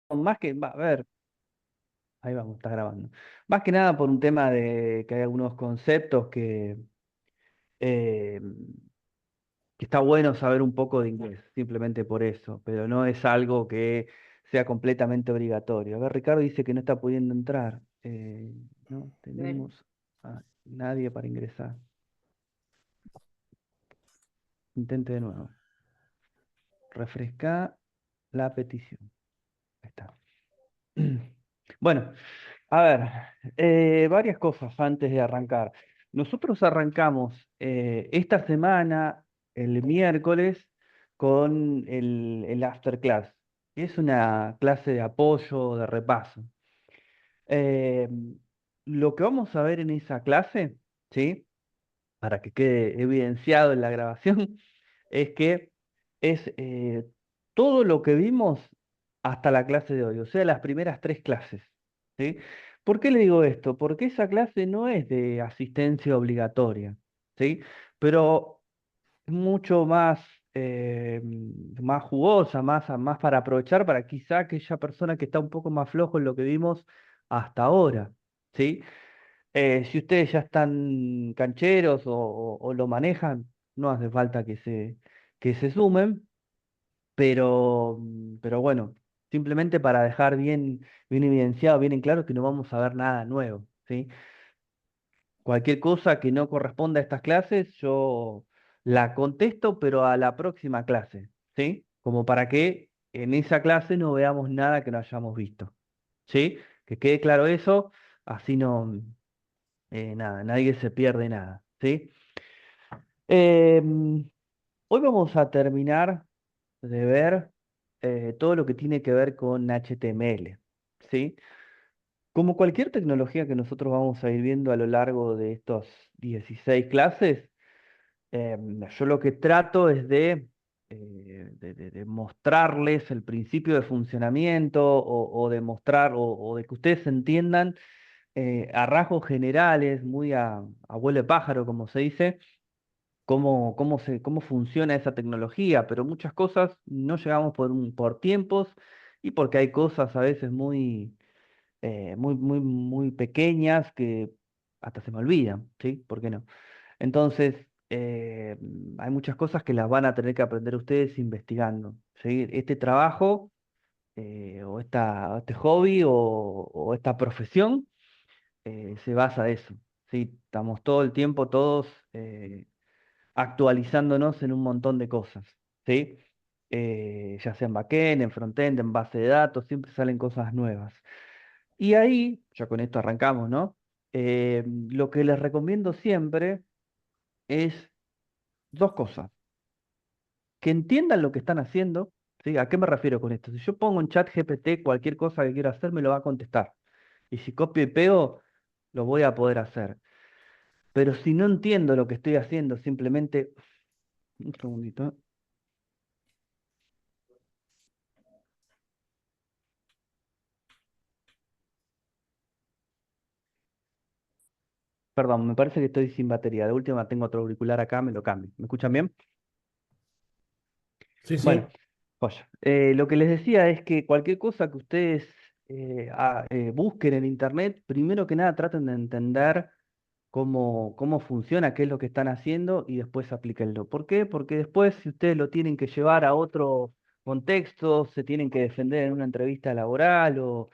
más que, a ver, ahí vamos, está grabando. Más que nada por un tema de que hay algunos conceptos eh, que está bueno saber un poco de inglés, simplemente por eso, pero no es algo que sea completamente obligatorio. A ver, Ricardo dice que no está pudiendo entrar. No Ver, tenemos a nadie para ingresar. Intente de nuevo. Refresca la petición. Ahí está. Bueno, a ver, varias cosas antes de arrancar. Nosotros arrancamos esta semana, el miércoles, con el Afterclass, que es una clase de apoyo, de repaso. Eh, lo que vamos a ver en esa clase, ¿sí? Para que quede evidenciado en la grabación, es que es todo lo que vimos hasta la clase de hoy, o sea, las primeras tres clases. ¿Sí? ¿Por qué le digo esto? Porque esa clase no es de asistencia obligatoria, ¿sí? Pero es mucho más, más jugosa, más para aprovechar para quizá aquella persona que está un poco más flojo en lo que vimos hasta ahora, ¿sí? Si ustedes ya están cancheros o lo manejan, no hace falta que se sumen, pero bueno, simplemente para dejar bien evidenciado, bien en claro que no vamos a ver nada nuevo, ¿sí? Cualquier cosa que no corresponda a estas clases, yo la contesto, pero a la próxima clase, ¿sí? Como para que en esa clase no veamos nada que no hayamos visto, ¿sí? Que quede claro eso, así no, nada, nadie se pierde nada, ¿sí? Em, Hoy vamos a terminar de ver todo lo que tiene que ver con HTML, ¿sí? Como cualquier tecnología que nosotros vamos a ir viendo a lo largo de estos 16 clases, yo lo que trato es de mostrarles el principio de funcionamiento o de mostrar o de que ustedes entiendan a rasgos generales, muy a abuelo de pájaro, como se dice, cómo funciona esa tecnología, pero muchas cosas no llegamos por tiempos y porque hay cosas a veces muy pequeñas que hasta se me olvidan, ¿sí? ¿Por qué no? Entonces, hay muchas cosas que las van a tener que aprender ustedes investigando, ¿sí? Este trabajo o este hobby o esta profesión se basa en eso, ¿sí? Estamos todo el tiempo todos actualizándonos en un montón de cosas, ¿sí? Ya sea en backend, en frontend, en base de datos, siempre salen cosas nuevas. Y ahí, ya con esto arrancamos, ¿no? Lo que les recomiendo siempre es dos cosas. Que entiendan lo que están haciendo, ¿sí? ¿A qué me refiero con esto? Si yo pongo en chat GPT cualquier cosa que quiera hacer, me lo va a contestar. Y si copio y pego, lo voy a poder hacer. Pero si no entiendo lo que estoy haciendo, simplemente... Un segundito. Perdón, me parece que estoy sin batería. De última tengo otro auricular acá, me lo cambio. ¿Me escuchan bien? sí, Bueno, sí. joya. Lo que les decía es que cualquier cosa que ustedes busquen en internet, primero que nada traten de entender cómo funciona, qué es lo que están haciendo y después aplíquenlo. ¿Por qué? Porque después, si ustedes lo tienen que llevar a otro contexto, se tienen que defender en una entrevista laboral o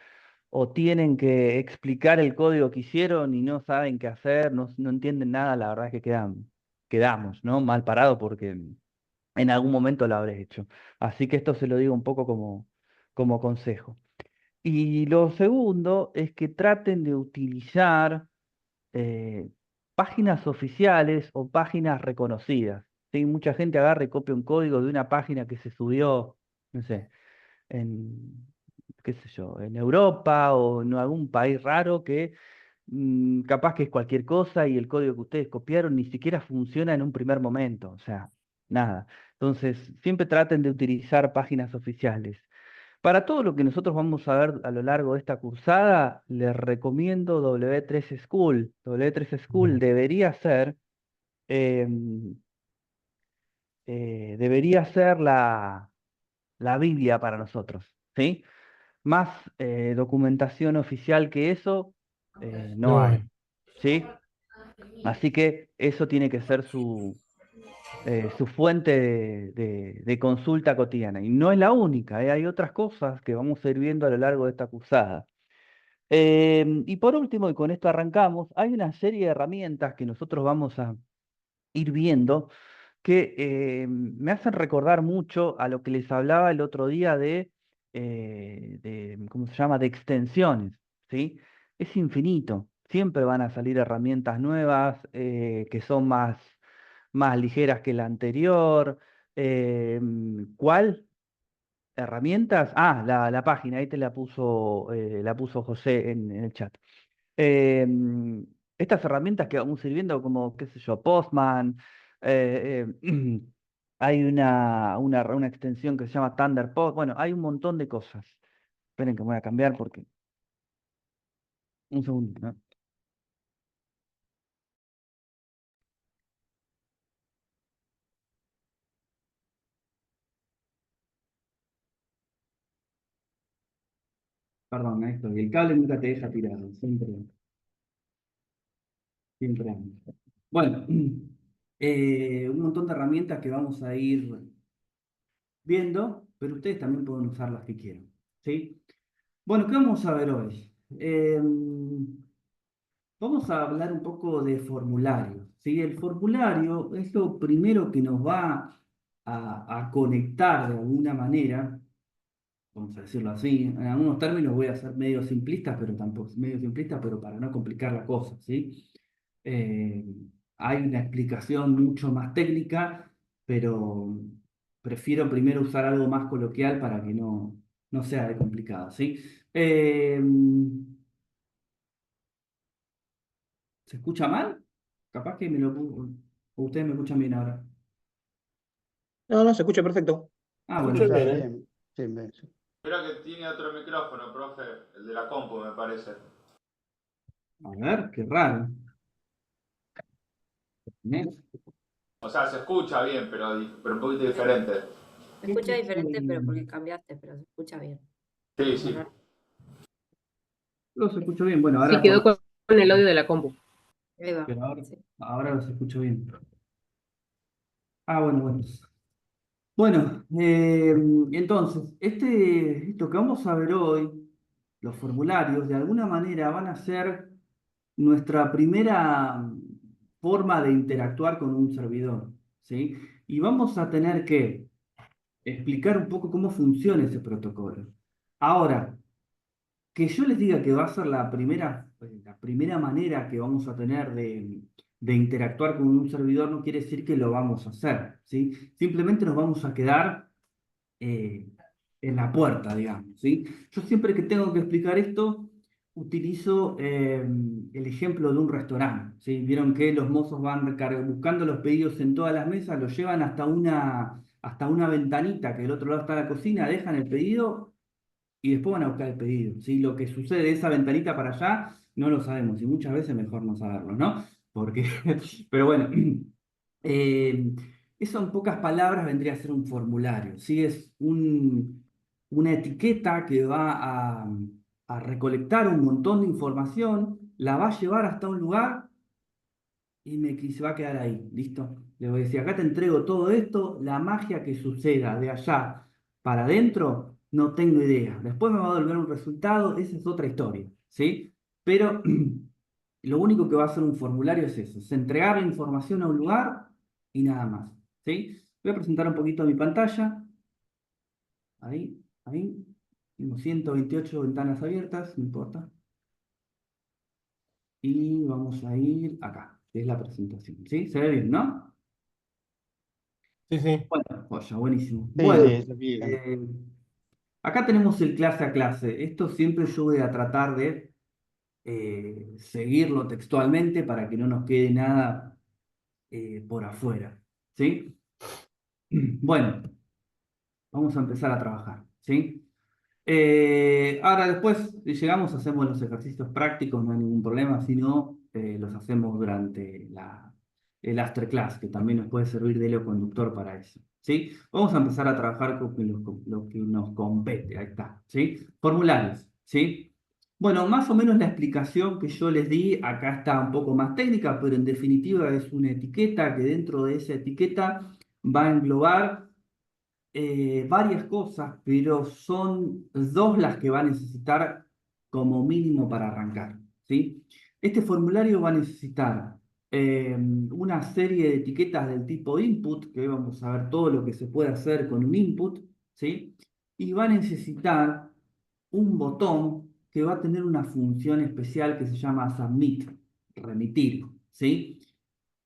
tienen que explicar el código que hicieron y no saben qué hacer, no entienden nada, la verdad es que quedamos, ¿no? Mal parado porque en algún momento lo habré hecho. Así que esto se lo digo un poco como consejo. Y lo segundo es que traten de utilizar eh, páginas oficiales o páginas reconocidas. ¿Sí? Mucha gente agarra y copia un código de una página que se subió, no sé, en, qué sé yo, en Europa o en algún país raro que capaz que es cualquier cosa y el código que ustedes copiaron ni siquiera funciona en un primer momento, o sea, nada. Entonces, siempre traten de utilizar páginas oficiales. Para todo lo que nosotros vamos a ver a lo largo de esta cursada, les recomiendo W3 School. W3 School Bien. em, debería ser la Biblia para nosotros, ¿sí? Más documentación oficial que eso no No hay. hay, ¿sí? Así que eso tiene que ser su fuente de consulta cotidiana. Y no es la única, hay otras cosas que vamos a ir viendo a lo largo de esta cursada. Y por último, y con esto arrancamos, hay una serie de herramientas que nosotros vamos a ir viendo que me hacen recordar mucho a lo que les hablaba el otro día ¿cómo se llama?, de extensiones, ¿sí? Es infinito. Siempre van a salir herramientas nuevas que son más ligeras que la anterior. ¿Cuál? ¿Herramientas? Ah, la página, ahí te la puso José en el chat. Estas herramientas que vamos a ir viendo como, qué sé yo, Postman, hay una extensión que se llama Thunderpost, bueno, hay un montón de cosas. Esperen que me voy a cambiar porque, un segundo, ¿no? Perdón, Héctor, y el cable nunca te deja tirado, siempre anda. Bueno, un montón de herramientas que vamos a ir viendo, pero ustedes también pueden usar las que quieran, ¿sí? Bueno, ¿qué vamos a ver hoy? Vamos a hablar un poco de formulario, ¿sí? El formulario es lo primero que nos va a conectar de alguna manera, vamos a decirlo así. En algunos términos voy a ser medio simplista, pero tampoco medio simplista, pero para no complicar la cosa, ¿sí? Eh, Hay una explicación mucho más técnica, pero prefiero primero usar algo más coloquial para que no sea de complicado, ¿sí? Eh, ¿Se escucha mal? Capaz que o ustedes me escuchan bien ahora. No, no, se escucha perfecto. Ah, Se bueno, escucha Escucha bien, ¿eh? bien. Sí, sí. Creo que tiene otro micrófono, profe, el de la compu, me parece. a ver, qué raro. ¿Eh? O sea, se escucha bien, pero un poquito diferente. Se escucha diferente, pero porque cambiaste, pero se escucha bien. Sí, Qué sí. raro. Los escucho bien. Bueno, Sí, ahora quedó con el audio de la compu. Ahí va. pero ahora, Sí. ahora los escucho bien. Ah, bueno, bueno. Bueno, entonces, esto que vamos a ver hoy, los formularios, de alguna manera van a ser nuestra primera forma de interactuar con un servidor, ¿sí? Y vamos a tener que explicar un poco cómo funciona ese protocolo. Ahora, que yo les diga que va a ser la primera manera que vamos a tener de interactuar con un servidor no quiere decir que lo vamos a hacer, ¿sí? Simplemente nos vamos a quedar eh, en la puerta, digamos, ¿sí? Yo siempre que tengo que explicar esto, utilizo el ejemplo de un restaurante, ¿sí? Vieron que los mozos van buscando los pedidos en todas las mesas, los llevan hasta una ventanita que del otro lado está la cocina, dejan el pedido y después van a buscar el pedido, ¿sí? Lo que sucede de esa ventanita para allá no lo sabemos y muchas veces mejor no saberlo, ¿no? Porque, pero bueno, eh, eso en pocas palabras vendría a ser un formulario, ¿sí? Es una etiqueta que va a recolectar un montón de información, la va a llevar hasta un lugar y se va a quedar ahí, ¿listo? Le voy a decir, acá te entrego todo esto, la magia que suceda de allá para adentro, no tengo idea. Después me va a devolver un resultado, esa es otra historia, ¿sí? Pero lo único que va a hacer un formulario es eso, es entregar la información a un lugar y nada más, ¿sí? Voy a presentar un poquito mi pantalla, ahí, tengo 128 ventanas abiertas, no importa. Y vamos a ir acá, que es la presentación, ¿sí? Se ve bien, ¿no? Sí, sí. Bueno, joya, buenísimo. Sí, Bueno, sí, está bien. eh, acá tenemos el clase a clase. Esto siempre yo voy a tratar de seguirlo textualmente para que no nos quede nada por afuera. ¿Sí? Bueno, vamos a empezar a trabajar. ¿Sí? Ahora después, si llegamos, hacemos los ejercicios prácticos, no hay ningún problema, si no, los hacemos durante el Afterclass, que también nos puede servir de hilo conductor para eso, ¿sí? Vamos a empezar a trabajar con lo que nos compete, ahí está, ¿sí? Formularios, ¿sí? Bueno, más o menos la explicación que yo les di, acá está un poco más técnica, pero en definitiva es una etiqueta que dentro de esa etiqueta va a englobar varias cosas, pero son dos las que va a necesitar como mínimo para arrancar, ¿sí? Este formulario va a necesitar una serie de etiquetas del tipo input, que hoy vamos a ver todo lo que se puede hacer con un input, ¿sí? Y va a necesitar un botón que va a tener una función especial que se llama submit, remitir, ¿sí?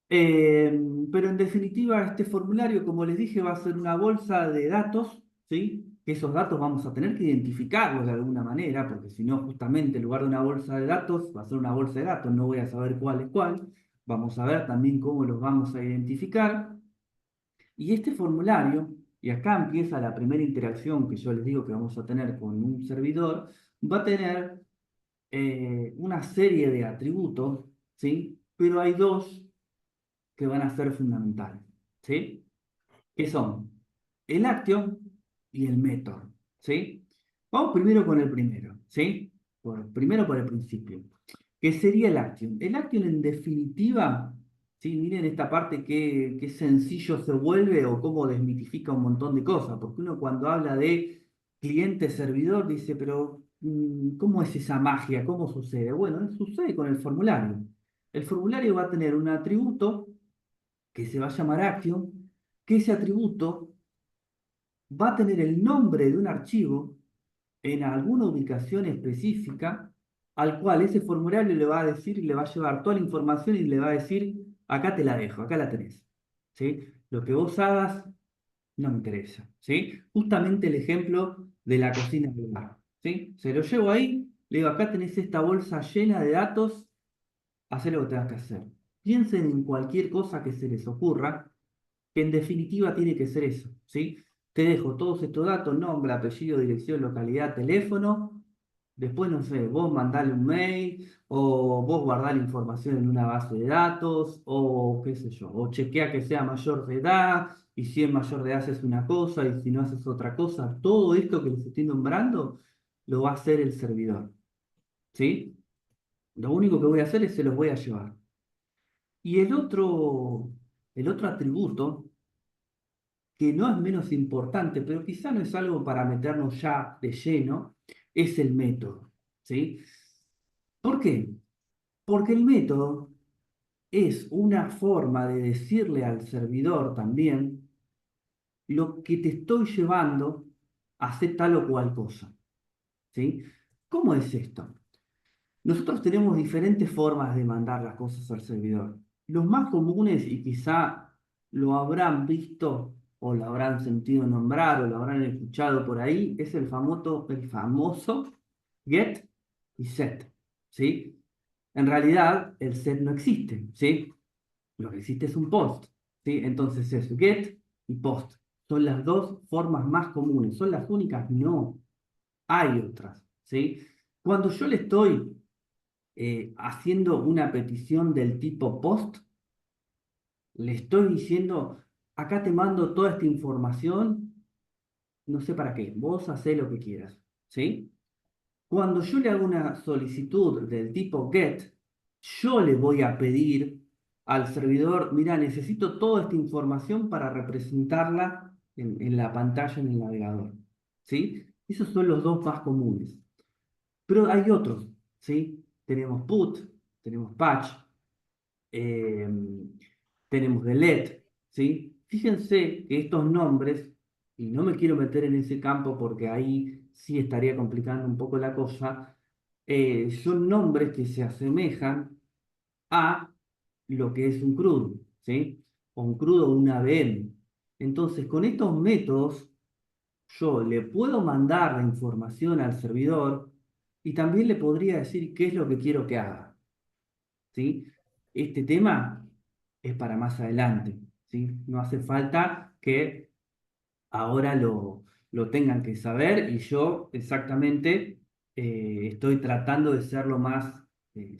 Pero en definitiva, este formulario, como les dije, va a ser una bolsa de datos, ¿sí? Que esos datos vamos a tener que identificarlos de alguna manera, porque si no, justamente en lugar de una bolsa de datos, va a ser una bolsa de datos, no voy a saber cuál es cuál. Vamos a ver también cómo los vamos a identificar. Y este formulario, y acá empieza la primera interacción que yo les digo que vamos a tener con un servidor, va a tener una serie de atributos, ¿sí? Pero hay dos que van a ser fundamentales, ¿sí? Que son el action y el method, ¿sí? Vamos primero con el primero, ¿sí? Primero por el principio, que sería el action. El action en definitiva, ¿sí? Miren esta parte que sencillo se vuelve o cómo desmitifica un montón de cosas, porque uno cuando habla de cliente-servidor dice, pero ¿cómo es esa magia? ¿Cómo sucede? Bueno, sucede con el formulario. El formulario va a tener un atributo que se va a llamar action, que ese atributo va a tener el nombre de un archivo en alguna ubicación específica al cual ese formulario le va a decir y le va a llevar toda la información y le va a decir, acá te la dejo, acá la tenés. ¿Sí? Lo que vos hagas no me interesa. ¿Sí? Justamente el ejemplo de la cocina del bar. ¿Sí? Se lo llevo ahí, le digo, acá tenés esta bolsa llena de datos, hacé lo que tengas que hacer. Piensen en cualquier cosa que se les ocurra que en definitiva tiene que ser eso, ¿sí? Te dejo todos estos datos, nombre, apellido, dirección, localidad, teléfono, después, no sé, vos mandale un mail, o vos guardar la información en una base de datos, o qué sé yo, o chequea que sea mayor de edad, y si es mayor de edad haces una cosa, y si no haces otra cosa, todo esto que les estoy nombrando, lo va a hacer el servidor, ¿sí? Lo único que voy a hacer es se los voy a llevar. Y el otro atributo que no es menos importante, pero quizá no es algo para meternos ya de lleno, es el método, ¿sí? ¿Por qué? Porque el método es una forma de decirle al servidor también lo que te estoy llevando a hacer tal o cual cosa, ¿sí? ¿Cómo es esto? Nosotros tenemos diferentes formas de mandar las cosas al servidor. Los más comunes, y quizá lo habrán visto o lo habrán sentido nombrar o lo habrán escuchado por ahí, es el famoso get y set, ¿sí? En realidad, el set no existe, ¿sí? Lo que existe es un post, ¿sí? Entonces es get y post. Son las dos formas más comunes, son las únicas, no, hay otras, ¿sí? Cuando yo le estoy haciendo una petición del tipo post, le estoy diciendo, acá te mando toda esta información, no sé para qué, vos hacé lo que quieras, ¿sí? Cuando yo le hago una solicitud del tipo get, yo le voy a pedir al servidor, mira, necesito toda esta información para representarla en la pantalla en el navegador, ¿sí? Esos son los dos más comunes. Pero hay otros, ¿sí? Tenemos put, tenemos patch, eh, tenemos delete, ¿sí? Fíjense que estos nombres, y no me quiero meter en ese campo porque ahí sí estaría complicando un poco la cosa, son nombres que se asemejan a lo que es un CRUD, ¿sí? O un CRUD o una VM. Entonces, con estos métodos, yo le puedo mandar la información al servidor y también le podría decir qué es lo que quiero que haga, ¿sí? Este tema es para más adelante, ¿sí? No hace falta que ahora lo tengan que saber y yo exactamente estoy tratando de ser lo más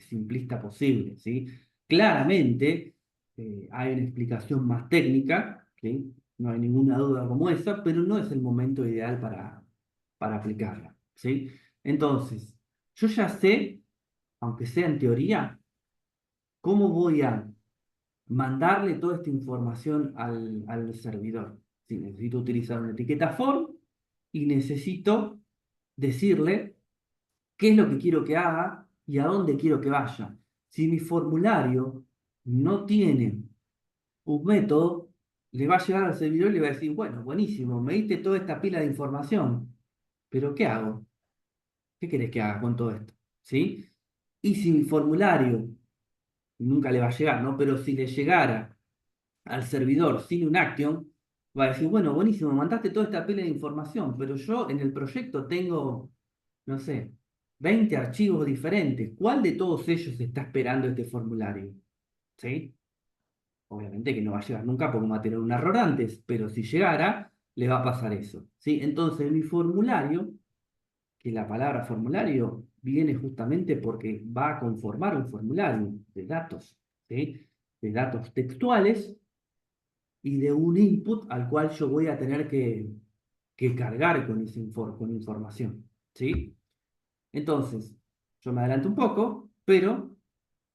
simplista posible, ¿sí? Claramente, hay una explicación más técnica, ¿sí? No hay ninguna duda como esa, pero no es el momento ideal para aplicarla, ¿sí? Entonces, yo ya sé, aunque sea en teoría, cómo voy a mandarle toda esta información al servidor. Si necesito utilizar una etiqueta form y necesito decirle qué es lo que quiero que haga y a dónde quiero que vaya. Si mi formulario no tiene un método, le va a llegar al servidor y le va a decir, bueno, buenísimo, me diste toda esta pila de información, pero ¿qué hago? ¿Qué querés que haga con todo esto? ¿Sí? Y si mi formulario nunca le va a llegar, ¿no? Pero si le llegara al servidor sin un action, va a decir, bueno, buenísimo, mandaste toda esta pila de información, pero yo en el proyecto tengo, no sé, 20 archivos diferentes. ¿Cuál de todos ellos está esperando este formulario? ¿Sí? Obviamente que no va a llegar nunca porque va a tener un error antes, pero si llegara, le va a pasar eso. ¿Sí? Entonces, mi formulario, que la palabra formulario viene justamente porque va a conformar un formulario de datos, ¿sí? De datos textuales y de un input al cual yo voy a tener que cargar con información, ¿sí? Entonces, yo me adelanto un poco, pero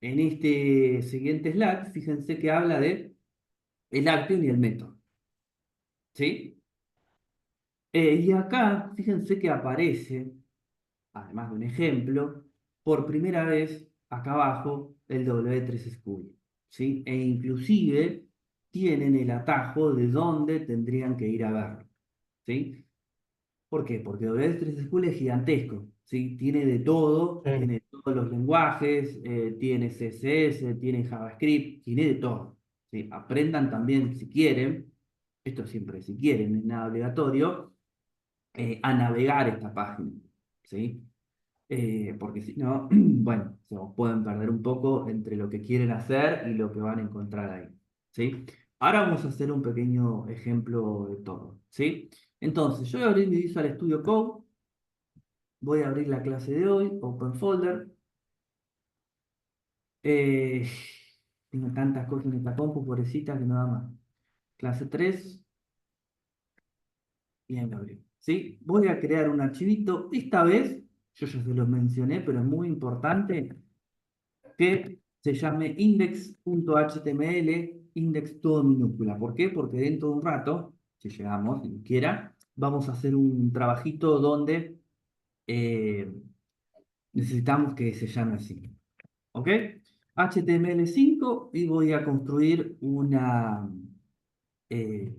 en este siguiente slide, fíjense que habla de el action y el método, ¿sí? Y acá, fíjense que aparece, además de un ejemplo, por primera vez acá abajo el W3 School, ¿sí? E inclusive tienen el atajo de dónde tendrían que ir a verlo, ¿sí? ¿Por qué? Porque W3 School es gigantesco, ¿sí? Tiene de todo, Sí. tiene todos los lenguajes, tiene CSS, tiene JavaScript, tiene de todo, ¿sí? Aprendan también si quieren, esto siempre si quieren, no es nada obligatorio, a navegar esta página, ¿sí? Porque si no, bueno, se pueden perder un poco entre lo que quieren hacer y lo que van a encontrar ahí, ¿sí? Ahora vamos a hacer un pequeño ejemplo de todo, ¿sí? Entonces, yo voy a abrir mi Visual Studio Code, voy a abrir la clase de hoy, Open Folder. Eh, Tengo tantas cosas en esta compu, pobrecita, que no da más. Clase 3, y ahí me abrí, ¿sí? Voy a crear un archivito, esta vez, yo ya se los mencioné, pero es muy importante que se llame index.html, index todo en minúscula. ¿Por qué? Porque dentro de un rato, si llegamos, si quiera, vamos a hacer un trabajito donde necesitamos que se llame así. ¿Ok? HTML5 y voy a construir eh,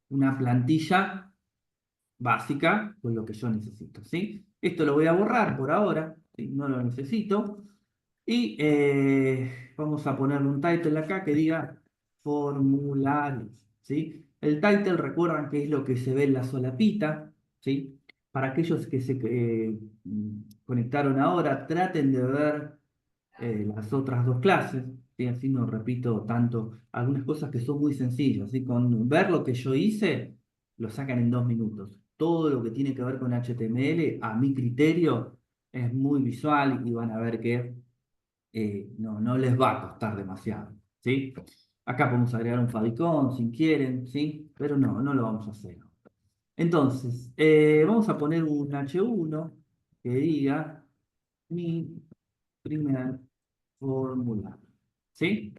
una plantilla básica con lo que yo necesito, ¿sí? Esto lo voy a borrar por ahora, ¿sí? No lo necesito. Y vamos a ponerle un title acá que diga formularios, ¿sí? El title, recuerdan que es lo que se ve en la solapita, ¿sí? Para aquellos que se conectaron ahora, traten de ver las otras dos clases, ¿sí? Así no repito tanto algunas cosas que son muy sencillas, ¿sí? Con ver lo que yo hice, lo sacan en 2 minutos. Todo lo que tiene que ver con HTML, a mi criterio, es muy visual y van a ver que no les va a costar demasiado, ¿sí? Acá podemos agregar un favicon si quieren, ¿sí? Pero no lo vamos a hacer. Entonces, vamos a poner un H1 que diga mi primer formulario, ¿sí?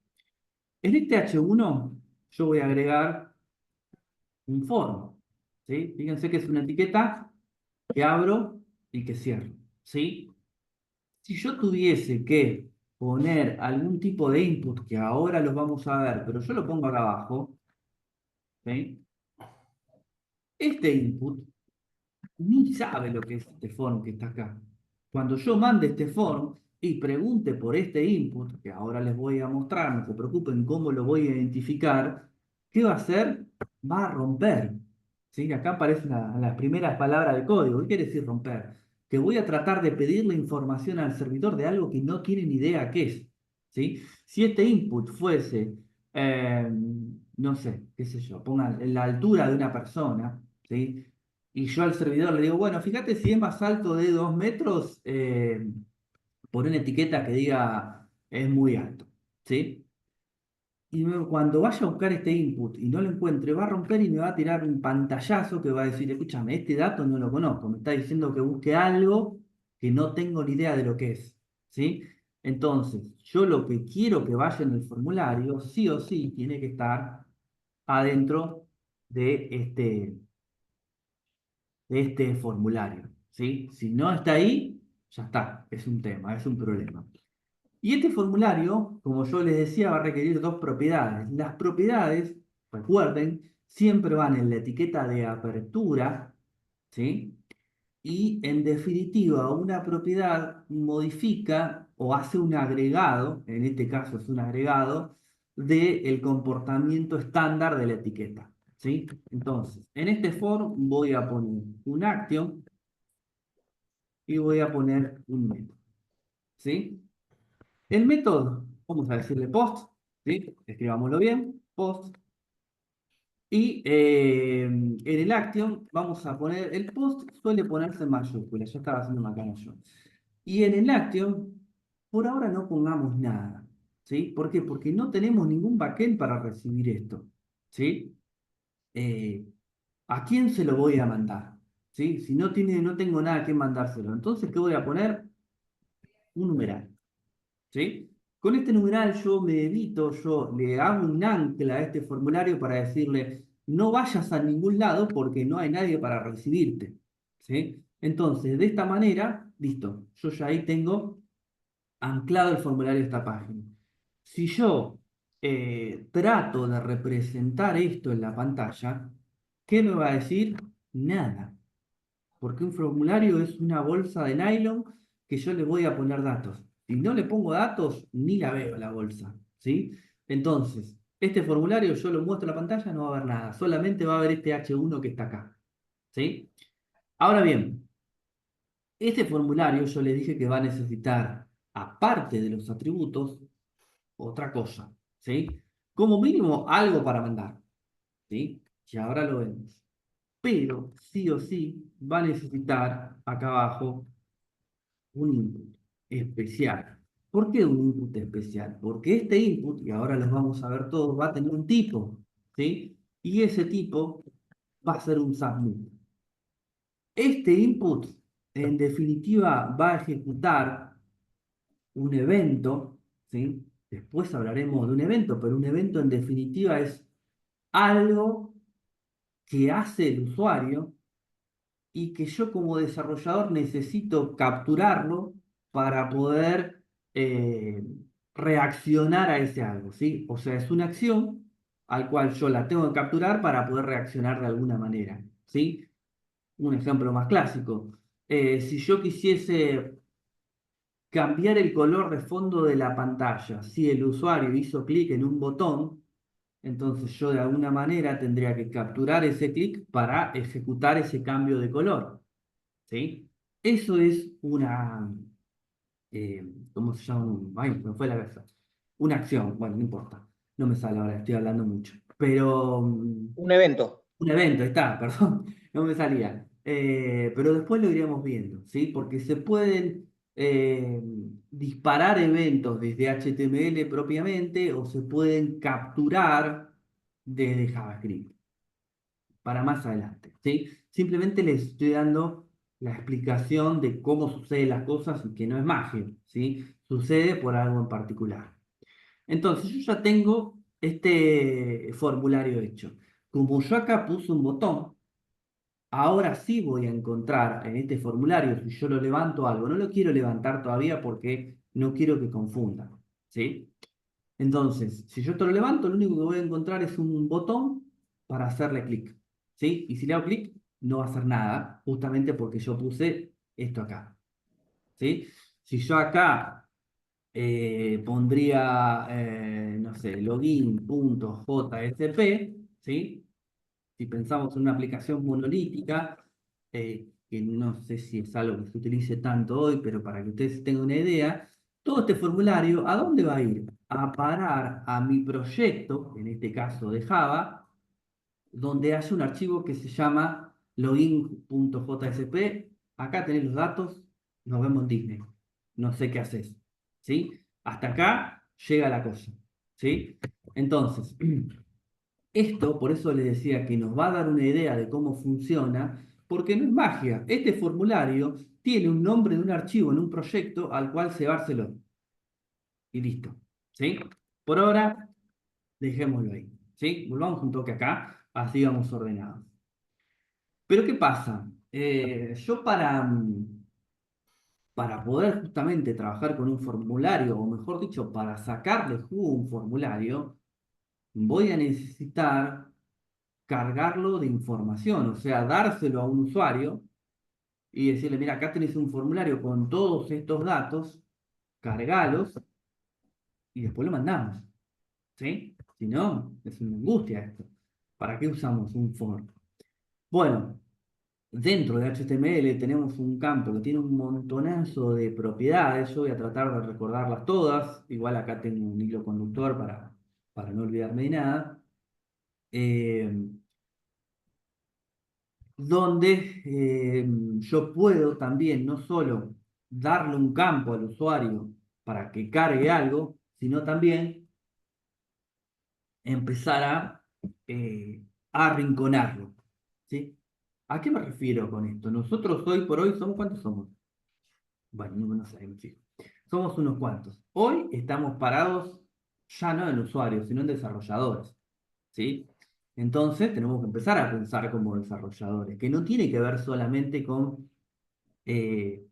En este H1 yo voy a agregar un form, ¿sí? Fíjense que es una etiqueta que abro y que cierro, ¿sí? Si yo tuviese que poner algún tipo de input, que ahora los vamos a ver, pero yo lo pongo acá abajo, ¿sí? Este input ni sabe lo que es este form que está acá. Cuando yo mande este form y pregunte por este input, que ahora les voy a mostrar, no se preocupen cómo lo voy a identificar, ¿qué va a hacer? Va a romper. ¿Sí? Acá aparecen las primeras palabras del código. ¿Qué quiere decir romper? Que voy a tratar de pedirle información al servidor de algo que no tiene ni idea qué es. ¿Sí? Si este input fuese, no sé, qué sé yo, pongan la altura de una persona, ¿sí? Y yo al servidor le digo, bueno, fíjate si es más alto de 2 metros, por una etiqueta que diga es muy alto, ¿sí? y cuando vaya a buscar este input y no lo encuentre, va a romper y me va a tirar un pantallazo que va a decir, escúchame, este dato no lo conozco, me está diciendo que busque algo que no tengo ni idea de lo que es, ¿sí? Entonces, yo lo que quiero que vaya en el formulario, sí o sí, tiene que estar adentro de este formulario, ¿sí? Si no está ahí, ya está, es un tema, es un problema. Y este formulario, como yo les decía, va a requerir dos propiedades. Las propiedades, recuerden, siempre van en la etiqueta de apertura, ¿sí? Y en definitiva, una propiedad modifica o hace un agregado, en este caso es un agregado, del comportamiento estándar de la etiqueta, ¿sí? Entonces, en este for voy a poner un action y voy a poner un método, ¿sí? El método, vamos a decirle post, ¿sí? Escribámoslo bien, post. Y en el action vamos a poner, el post suele ponerse en mayúsculas, yo estaba haciendo macana yo. Y en el action, por ahora no pongamos nada, ¿sí? ¿Por qué? Porque no tenemos ningún backend para recibir esto, ¿sí? Eh, ¿A quién se lo voy a mandar? ¿Sí? Si no tengo nada que mandárselo. Entonces, ¿qué voy a poner? Un numeral. ¿Sí? Con este numeral yo le hago un ancla a este formulario para decirle, no vayas a ningún lado porque no hay nadie para recibirte. ¿Sí? Entonces, de esta manera, listo, yo ya ahí tengo anclado el formulario a esta página. Si yo trato de representar esto en la pantalla, ¿qué me va a decir? Nada, porque un formulario es una bolsa de nylon que yo le voy a poner datos. Si no le pongo datos, ni la veo la bolsa, ¿sí? Entonces, este formulario yo lo muestro en la pantalla, no va a haber nada, solamente va a haber este H1 que está acá, ¿sí? Ahora bien, este formulario yo le dije que va a necesitar, aparte de los atributos, otra cosa, ¿sí? Como mínimo algo para mandar, ¿sí? Y ahora lo vemos. Pero sí o sí va a necesitar acá abajo un input especial. ¿Por qué un input especial? Porque este input, y ahora los vamos a ver todos, va a tener un tipo, ¿sí? Y ese tipo va a ser un submit. Este input, en definitiva, va a ejecutar un evento, ¿sí? Después hablaremos de un evento, pero un evento en definitiva es algo que hace el usuario y que yo como desarrollador necesito capturarlo para poder reaccionar a ese algo, ¿sí? O sea, es una acción al cual yo la tengo que capturar para poder reaccionar de alguna manera, ¿sí? Un ejemplo más clásico. Si yo quisiese cambiar el color de fondo de la pantalla, si el usuario hizo clic en un botón, entonces yo de alguna manera tendría que capturar ese clic para ejecutar ese cambio de color. ¿Sí? Eso es ¿cómo se llama? Ay, me fue la cabeza. Una acción, bueno, no importa, no me sale ahora, estoy hablando mucho. Pero Un evento. un evento, ahí está, perdón, no me salía. Pero después lo iremos viendo, ¿sí? Porque se pueden disparar eventos desde HTML propiamente o se pueden capturar desde JavaScript para más adelante, ¿sí? Simplemente les estoy dando la explicación de cómo suceden las cosas y que no es magia, ¿sí? Sucede por algo en particular. Entonces, yo ya tengo este formulario hecho. Como yo acá puse un botón, ahora sí voy a encontrar en este formulario, si yo lo levanto algo, no lo quiero levantar todavía porque no quiero que confunda, ¿sí? Entonces, si yo esto lo levanto, lo único que voy a encontrar es un botón para hacerle clic, ¿sí? Y si le hago clic, no va a hacer nada, justamente porque yo puse esto acá, ¿sí? Si yo acá pondría, no sé, login.jsp, ¿sí? Si pensamos en una aplicación monolítica, que no sé si es algo que se utilice tanto hoy, pero para que ustedes tengan una idea, todo este formulario, ¿a dónde va a ir? A parar a mi proyecto, en este caso de Java, donde hay un archivo que se llama login.jsp. Acá tenés los datos, nos vemos en Disney. No sé qué haces, ¿sí? Hasta acá llega la cosa, ¿sí? Entonces, esto, por eso les decía que nos va a dar una idea de cómo funciona, porque no es magia. Este formulario tiene un nombre de un archivo en un proyecto al cual llevárselo. Y listo. ¿Sí? Por ahora, dejémoslo ahí. ¿Sí? Volvamos un toque acá, así vamos ordenados. Pero ¿qué pasa? Yo para poder justamente trabajar con un formulario, o mejor dicho, para sacarle jugo a un formulario, voy a necesitar cargarlo de información, o sea, dárselo a un usuario y decirle, mira, acá tenés un formulario con todos estos datos, cargalos y después lo mandamos, ¿sí? Si no, es una angustia esto. ¿Para qué usamos un form? Bueno, dentro de HTML tenemos un campo que tiene un montonazo de propiedades. Yo voy a tratar de recordarlas todas. Igual acá tengo un hilo conductor para no olvidarme de nada. Donde yo puedo también no solo darle un campo al usuario para que cargue algo, sino también empezar a arrinconarlo. ¿Sí? ¿A qué me refiero con esto? Nosotros hoy por hoy somos, ¿cuántos somos? Bueno, no sabemos, chicos. Somos unos cuantos. Hoy estamos parados ya no en usuarios, sino en desarrolladores. ¿Sí? Entonces tenemos que empezar a pensar como desarrolladores, que no tiene que ver solamente con eh,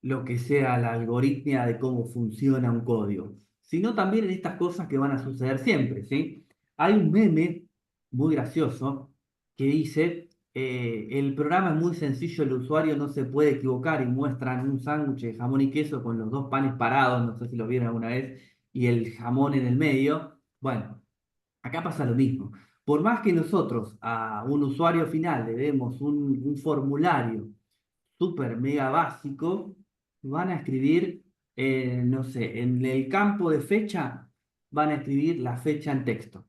lo que sea la algoritmia de cómo funciona un código, sino también en estas cosas que van a suceder siempre, ¿sí? Hay un meme muy gracioso que dice, el programa es muy sencillo, el usuario no se puede equivocar y muestran un sándwich de jamón y queso con los dos panes parados, no sé si lo vieron alguna vez, y el jamón en el medio. Bueno, acá pasa lo mismo. Por más que nosotros a un usuario final le demos un formulario súper mega básico, van a escribir, no sé, en el campo de fecha, van a escribir la fecha en texto.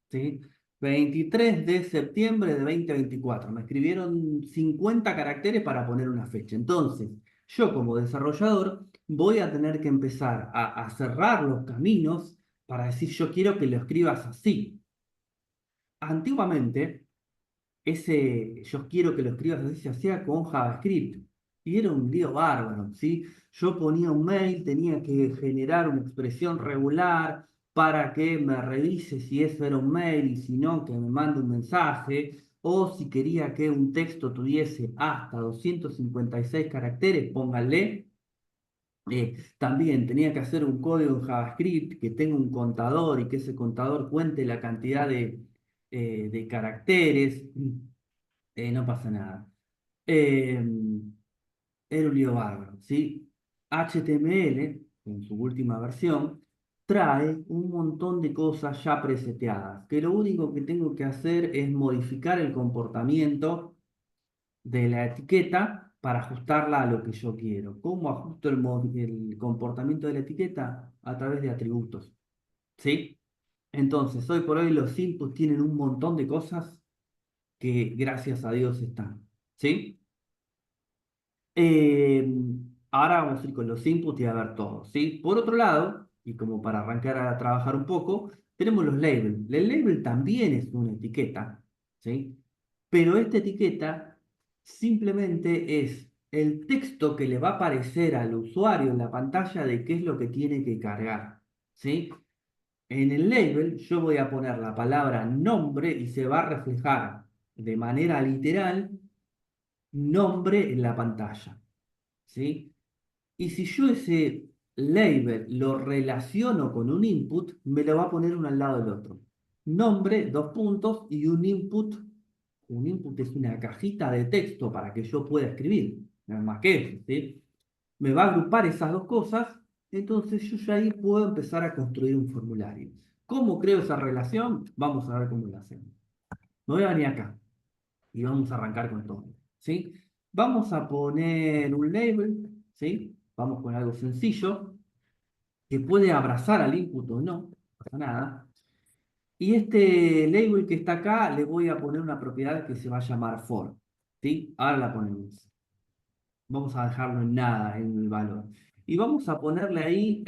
¿Sí? 23 de septiembre de 2024. Me escribieron 50 caracteres para poner una fecha. Entonces, yo como desarrollador voy a tener que empezar a cerrar los caminos para decir, yo quiero que lo escribas así. Antiguamente, ese yo quiero que lo escribas así se hacía con JavaScript y era un lío bárbaro, ¿sí? Yo ponía un mail, tenía que generar una expresión regular para que me revise si eso era un mail y si no, que me mande un mensaje, o si quería que un texto tuviese hasta 256 caracteres, póngale. También tenía que hacer un código en JavaScript que tenga un contador y que ese contador cuente la cantidad de caracteres. No pasa nada. Eh, Era un lío bárbaro, ¿sí? HTML, en su última versión, trae un montón de cosas ya preseteadas, que lo único que tengo que hacer es modificar el comportamiento de la etiqueta para ajustarla a lo que yo quiero. ¿Cómo ajusto el comportamiento de la etiqueta? A través de atributos, ¿sí? Entonces, hoy por hoy los inputs tienen un montón de cosas que gracias a Dios están, ¿sí? Eh, Ahora vamos a ir con los inputs y a ver todo, ¿sí? Por otro lado, y como para arrancar a trabajar un poco, tenemos los labels. El label también es una etiqueta, ¿sí? Pero esta etiqueta simplemente es el texto que le va a aparecer al usuario en la pantalla de qué es lo que tiene que cargar, ¿sí? En el label yo voy a poner la palabra nombre y se va a reflejar de manera literal nombre en la pantalla, ¿sí? Y si yo ese label lo relaciono con un input, me lo va a poner uno al lado del otro. Nombre, dos puntos, y un input. Un input es una cajita de texto para que yo pueda escribir, nada más que eso, ¿sí? Me va a agrupar esas dos cosas, entonces yo ya ahí puedo empezar a construir un formulario. ¿Cómo creo esa relación? Vamos a ver cómo lo hacemos. Me voy a venir acá y vamos a arrancar con todo, ¿sí? Vamos a poner un label, ¿sí? Vamos con algo sencillo, que puede abrazar al input o no, no pasa nada. Y este label que está acá, le voy a poner una propiedad que se va a llamar for, ¿sí? Ahora la ponemos. Vamos a dejarlo en nada, en el valor. Y vamos a ponerle ahí,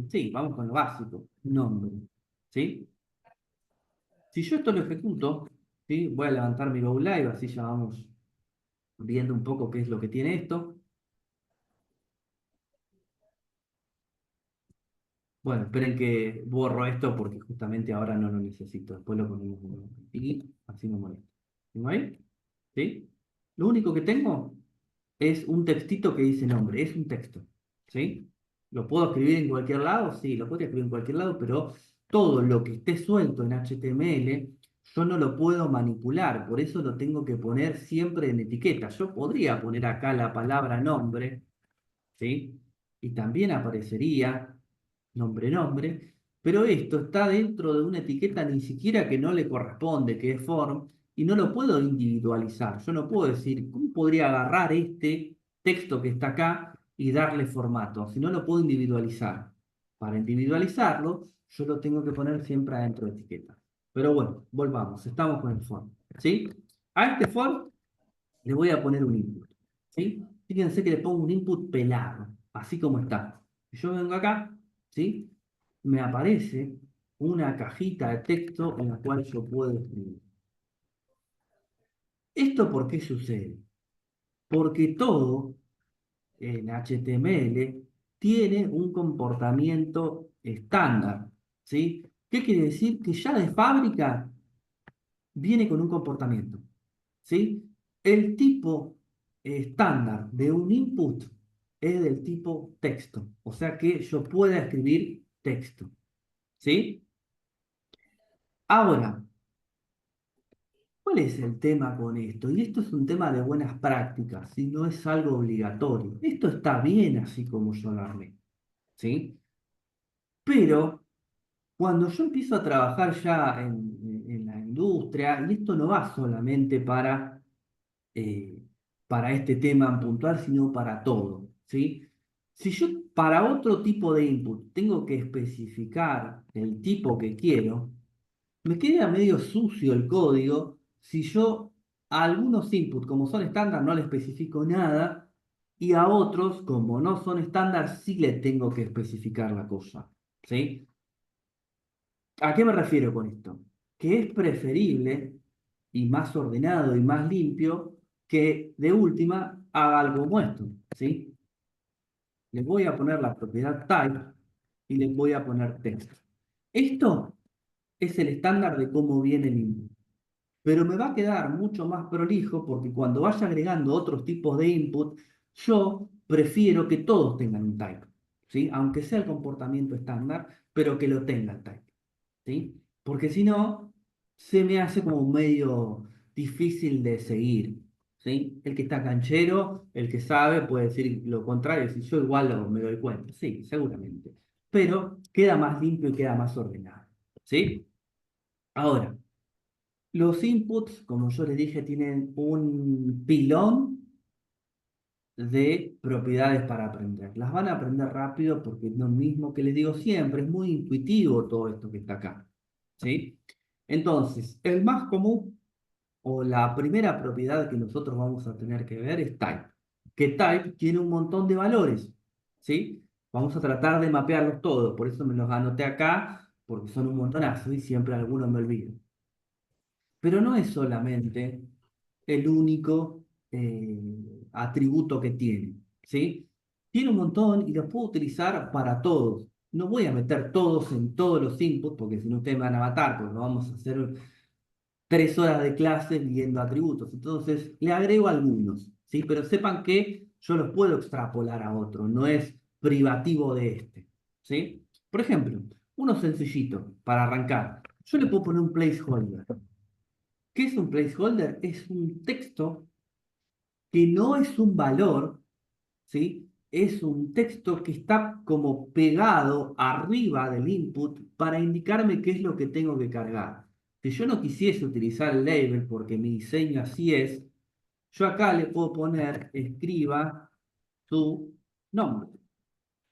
sí, vamos con lo básico, nombre. ¿sí? Si yo esto lo ejecuto, ¿sí? Voy a levantar mi Go Live, así ya vamos viendo un poco qué es lo que tiene esto. Bueno, esperen que borro esto porque justamente ahora no lo necesito. Después lo ponemos de nuevo. Y así no molesta. ¿Tengo ahí? ¿Sí? Lo único que tengo es un textito que dice nombre. Es un texto. ¿Sí? ¿Lo puedo escribir en cualquier lado? Sí, lo podría escribir en cualquier lado, pero todo lo que esté suelto en HTML, yo no lo puedo manipular. Por eso lo tengo que poner siempre en etiqueta. Yo podría poner acá la palabra nombre, ¿sí? Y también aparecería nombre, pero esto está dentro de una etiqueta ni siquiera que no le corresponde, que es form, y no lo puedo individualizar. Yo no puedo decir, ¿cómo podría agarrar este texto que está acá y darle formato? Si no lo puedo individualizar. Para individualizarlo, yo lo tengo que poner siempre adentro de etiqueta. Pero bueno, volvamos, estamos con el form, ¿sí? A este form le voy a poner un input, ¿sí? Fíjense que le pongo un input pelado, así como está. Yo vengo acá, ¿sí? Me aparece una cajita de texto en la cual yo puedo escribir. ¿Esto por qué sucede? Porque todo en HTML tiene un comportamiento estándar, ¿sí? ¿Qué quiere decir? Que ya de fábrica viene con un comportamiento, ¿sí? El tipo estándar de un input es del tipo texto, o sea que yo pueda escribir texto, ¿sí? Ahora, ¿cuál es el tema con esto? Y esto es un tema de buenas prácticas, y no es algo obligatorio. Esto está bien así como yo lo armé, ¿sí? Pero cuando yo empiezo a trabajar ya en la industria, y esto no va solamente eh, para este tema en puntual, sino para todo, ¿sí? Si yo para otro tipo de input tengo que especificar el tipo que quiero, me queda medio sucio el código si yo a algunos inputs, como son estándar, no le especifico nada, y a otros, como no son estándar, sí le tengo que especificar la cosa, ¿sí? ¿A qué me refiero con esto? Que es preferible y más ordenado y más limpio que de última haga algo como esto, ¿sí? Les voy a poner la propiedad type y les voy a poner text. Esto es el estándar de cómo viene el input, pero me va a quedar mucho más prolijo porque cuando vaya agregando otros tipos de input, yo prefiero que todos tengan un type, ¿sí? Aunque sea el comportamiento estándar, pero que lo tenga el type, ¿sí? Porque si no, se me hace como medio difícil de seguir, ¿sí? El que está canchero, el que sabe, puede decir lo contrario, si yo igual me doy cuenta, sí, seguramente, pero queda más limpio y queda más ordenado, ¿sí? Ahora, los inputs, como yo les dije, tienen un pilón de propiedades para aprender. Las van a aprender rápido porque es lo mismo que les digo siempre, es muy intuitivo todo esto que está acá, ¿sí? Entonces, el más común o la primera propiedad que nosotros vamos a tener que ver es type, que type tiene un montón de valores, ¿sí? Vamos a tratar de mapearlos todos, por eso me los anoté acá, porque son un montonazo y siempre algunos me olvido. Pero no es solamente el único atributo que tiene, ¿sí? Tiene un montón y los puedo utilizar para todos. No voy a meter todos en todos los inputs, porque si no ustedes me van a matar, porque no vamos a hacer 3 horas de clase viendo atributos. Entonces, le agrego algunos, ¿sí? Pero sepan que yo los puedo extrapolar a otros, no es privativo de este, ¿sí? Por ejemplo, uno sencillito para arrancar. Yo le puedo poner un placeholder. ¿Qué es un placeholder? Es un texto que no es un valor, ¿sí? Es un texto que está como pegado arriba del input para indicarme qué es lo que tengo que cargar. Si yo no quisiese utilizar el label porque mi diseño así es, yo acá le puedo poner escriba su nombre,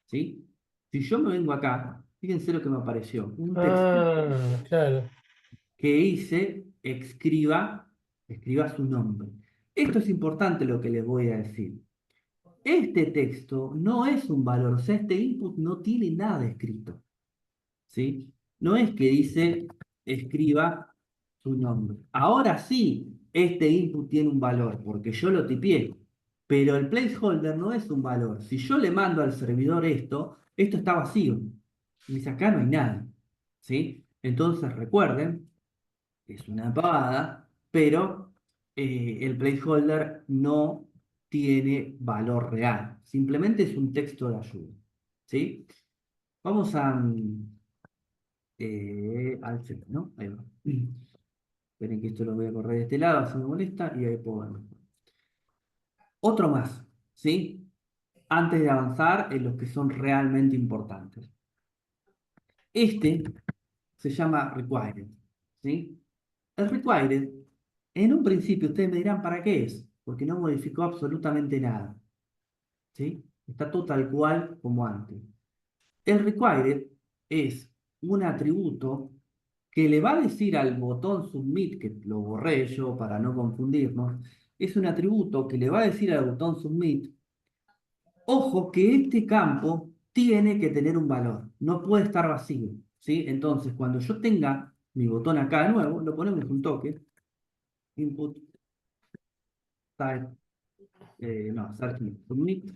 ¿sí? Si yo me vengo acá, fíjense lo que me apareció, un texto Ah, claro. que hice escriba su nombre. Esto es importante lo que les voy a decir. Este texto no es un valor, o sea, este input no tiene nada escrito, ¿sí? no es que dice escriba su nombre. Ahora sí, este input tiene un valor, porque yo lo tipié, pero el placeholder no es un valor. Si yo le mando al servidor esto está vacío. Y dice, acá no hay nada. ¿Sí? Entonces recuerden, es una pavada, pero el placeholder no tiene valor real. Simplemente es un texto de ayuda. ¿Sí? Vamos al chat, ¿no? Ahí va. Esperen que esto lo voy a correr de este lado, si me molesta, y ahí puedo verlo. Otro más, ¿sí? Antes de avanzar en los que son realmente importantes. Este se llama required, ¿sí? El required, en un principio ustedes me dirán, ¿para qué es? Porque no modificó absolutamente nada, ¿sí? Está todo tal cual como antes. El required es un atributo que le va a decir al botón submit, que lo borré yo para no confundirnos, es un atributo que le va a decir al botón submit, ojo que este campo tiene que tener un valor, no puede estar vacío, ¿sí? Entonces, cuando yo tenga mi botón acá de nuevo, lo ponemos un toque, input type, no, search submit,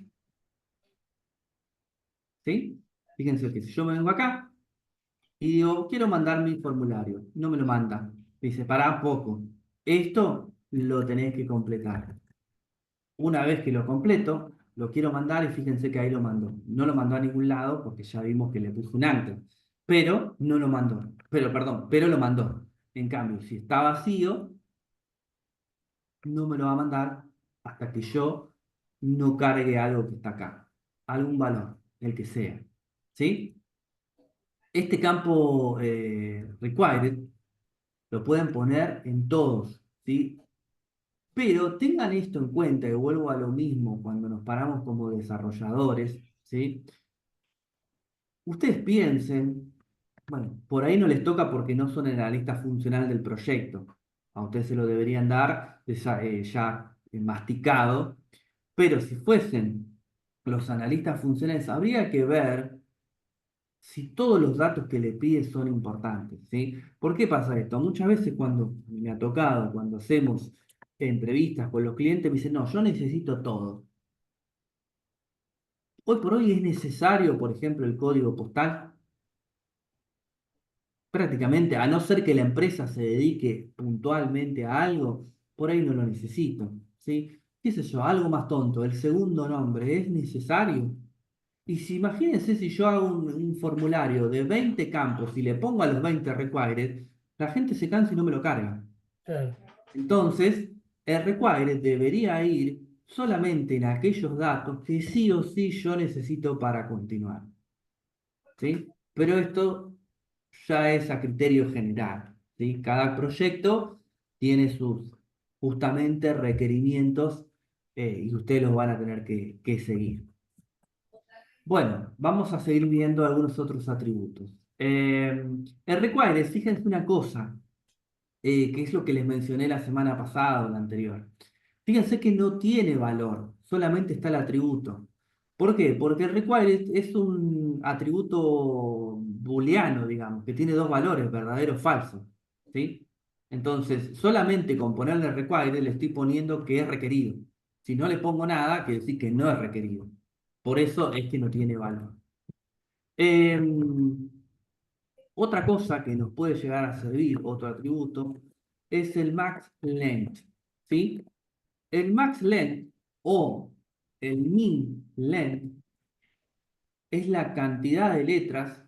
¿sí? Fíjense que si yo me vengo acá y digo, quiero mandar mi formulario, no me lo manda, me dice, pará poco, esto lo tenés que completar. Una vez que lo completo, lo quiero mandar y fíjense que ahí lo mandó. No lo mandó a ningún lado porque ya vimos que le puso un anchor, pero no lo mandó. Pero lo mandó. En cambio, si está vacío, no me lo va a mandar hasta que yo no cargue algo que está acá. Algún valor, el que sea. ¿Sí? Este campo required lo pueden poner en todos, ¿sí? Pero tengan esto en cuenta, y vuelvo a lo mismo cuando nos paramos como desarrolladores, ¿sí? Ustedes piensen, bueno, por ahí no les toca porque no son el analista funcional del proyecto. A ustedes se lo deberían dar ya masticado, pero si fuesen los analistas funcionales, habría que ver si todos los datos que le pide son importantes, ¿sí? ¿Por qué pasa esto? Muchas veces cuando me ha tocado, cuando hacemos entrevistas con los clientes, me dicen, no, yo necesito todo. Hoy por hoy es necesario, por ejemplo, el código postal. Prácticamente, a no ser que la empresa se dedique puntualmente a algo, por ahí no lo necesito, ¿sí? ¿Qué sé yo? Algo más tonto, el segundo nombre, ¿es necesario? Y si imagínense si yo hago un formulario de 20 campos y le pongo a los 20 required, la gente se cansa y no me lo carga. Claro. Entonces, el required debería ir solamente en aquellos datos que sí o sí yo necesito para continuar. ¿Sí? Pero esto ya es a criterio general, ¿sí? Cada proyecto tiene sus justamente requerimientos y ustedes los van a tener que seguir. Bueno, vamos a seguir viendo algunos otros atributos. El require, fíjense una cosa, que es lo que les mencioné la semana pasada o la anterior. Fíjense que no tiene valor, solamente está el atributo. ¿Por qué? Porque el require es un atributo booleano, digamos, que tiene dos valores, verdadero o falso. ¿Sí? Entonces, solamente con ponerle require le estoy poniendo que es requerido. Si no le pongo nada, quiere decir que no es requerido. Por eso es que no tiene valor. Otra cosa que nos puede llegar a servir, otro atributo, es el max length, ¿sí? El max length o el min length es la cantidad de letras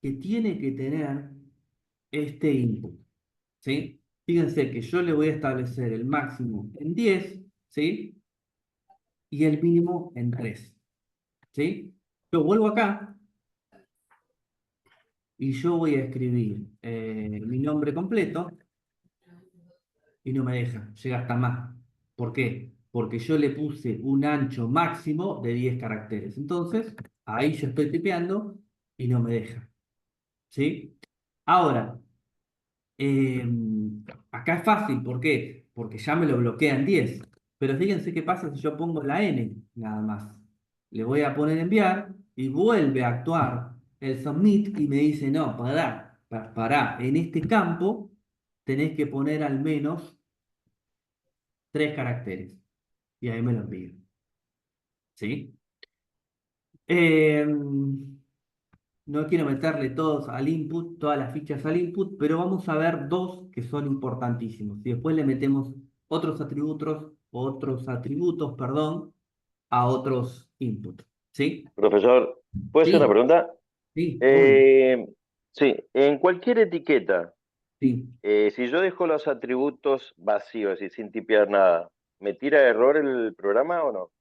que tiene que tener este input, ¿sí? Fíjense que yo le voy a establecer el máximo en 10, ¿sí? Y el mínimo en 3, ¿sí? Yo vuelvo acá y yo voy a escribir mi nombre completo y no me deja, llega hasta más. ¿Por qué? Porque yo le puse un ancho máximo de 10 caracteres. Entonces, ahí yo estoy tipeando y no me deja. ¿Sí? Ahora, eh, acá es fácil, ¿por qué? Porque ya me lo bloquean 10. Pero fíjense qué pasa si yo pongo la N nada más. Le voy a poner enviar y vuelve a actuar el submit y me dice, no, pará, Pará, en este campo tenés que poner al menos 3 caracteres. Y ahí me lo envío. ¿Sí? No quiero meterle todos al input, todas las fichas al input, pero vamos a ver dos que son importantísimos. Y después le metemos otros atributos, perdón, a otros inputs. ¿Sí? Profesor, ¿puede ser una Sí, pregunta? sí, obvio. Eh, sí, en cualquier etiqueta, Sí. si yo dejo los atributos vacíos y sin tipear nada, ¿me tira error el programa o no?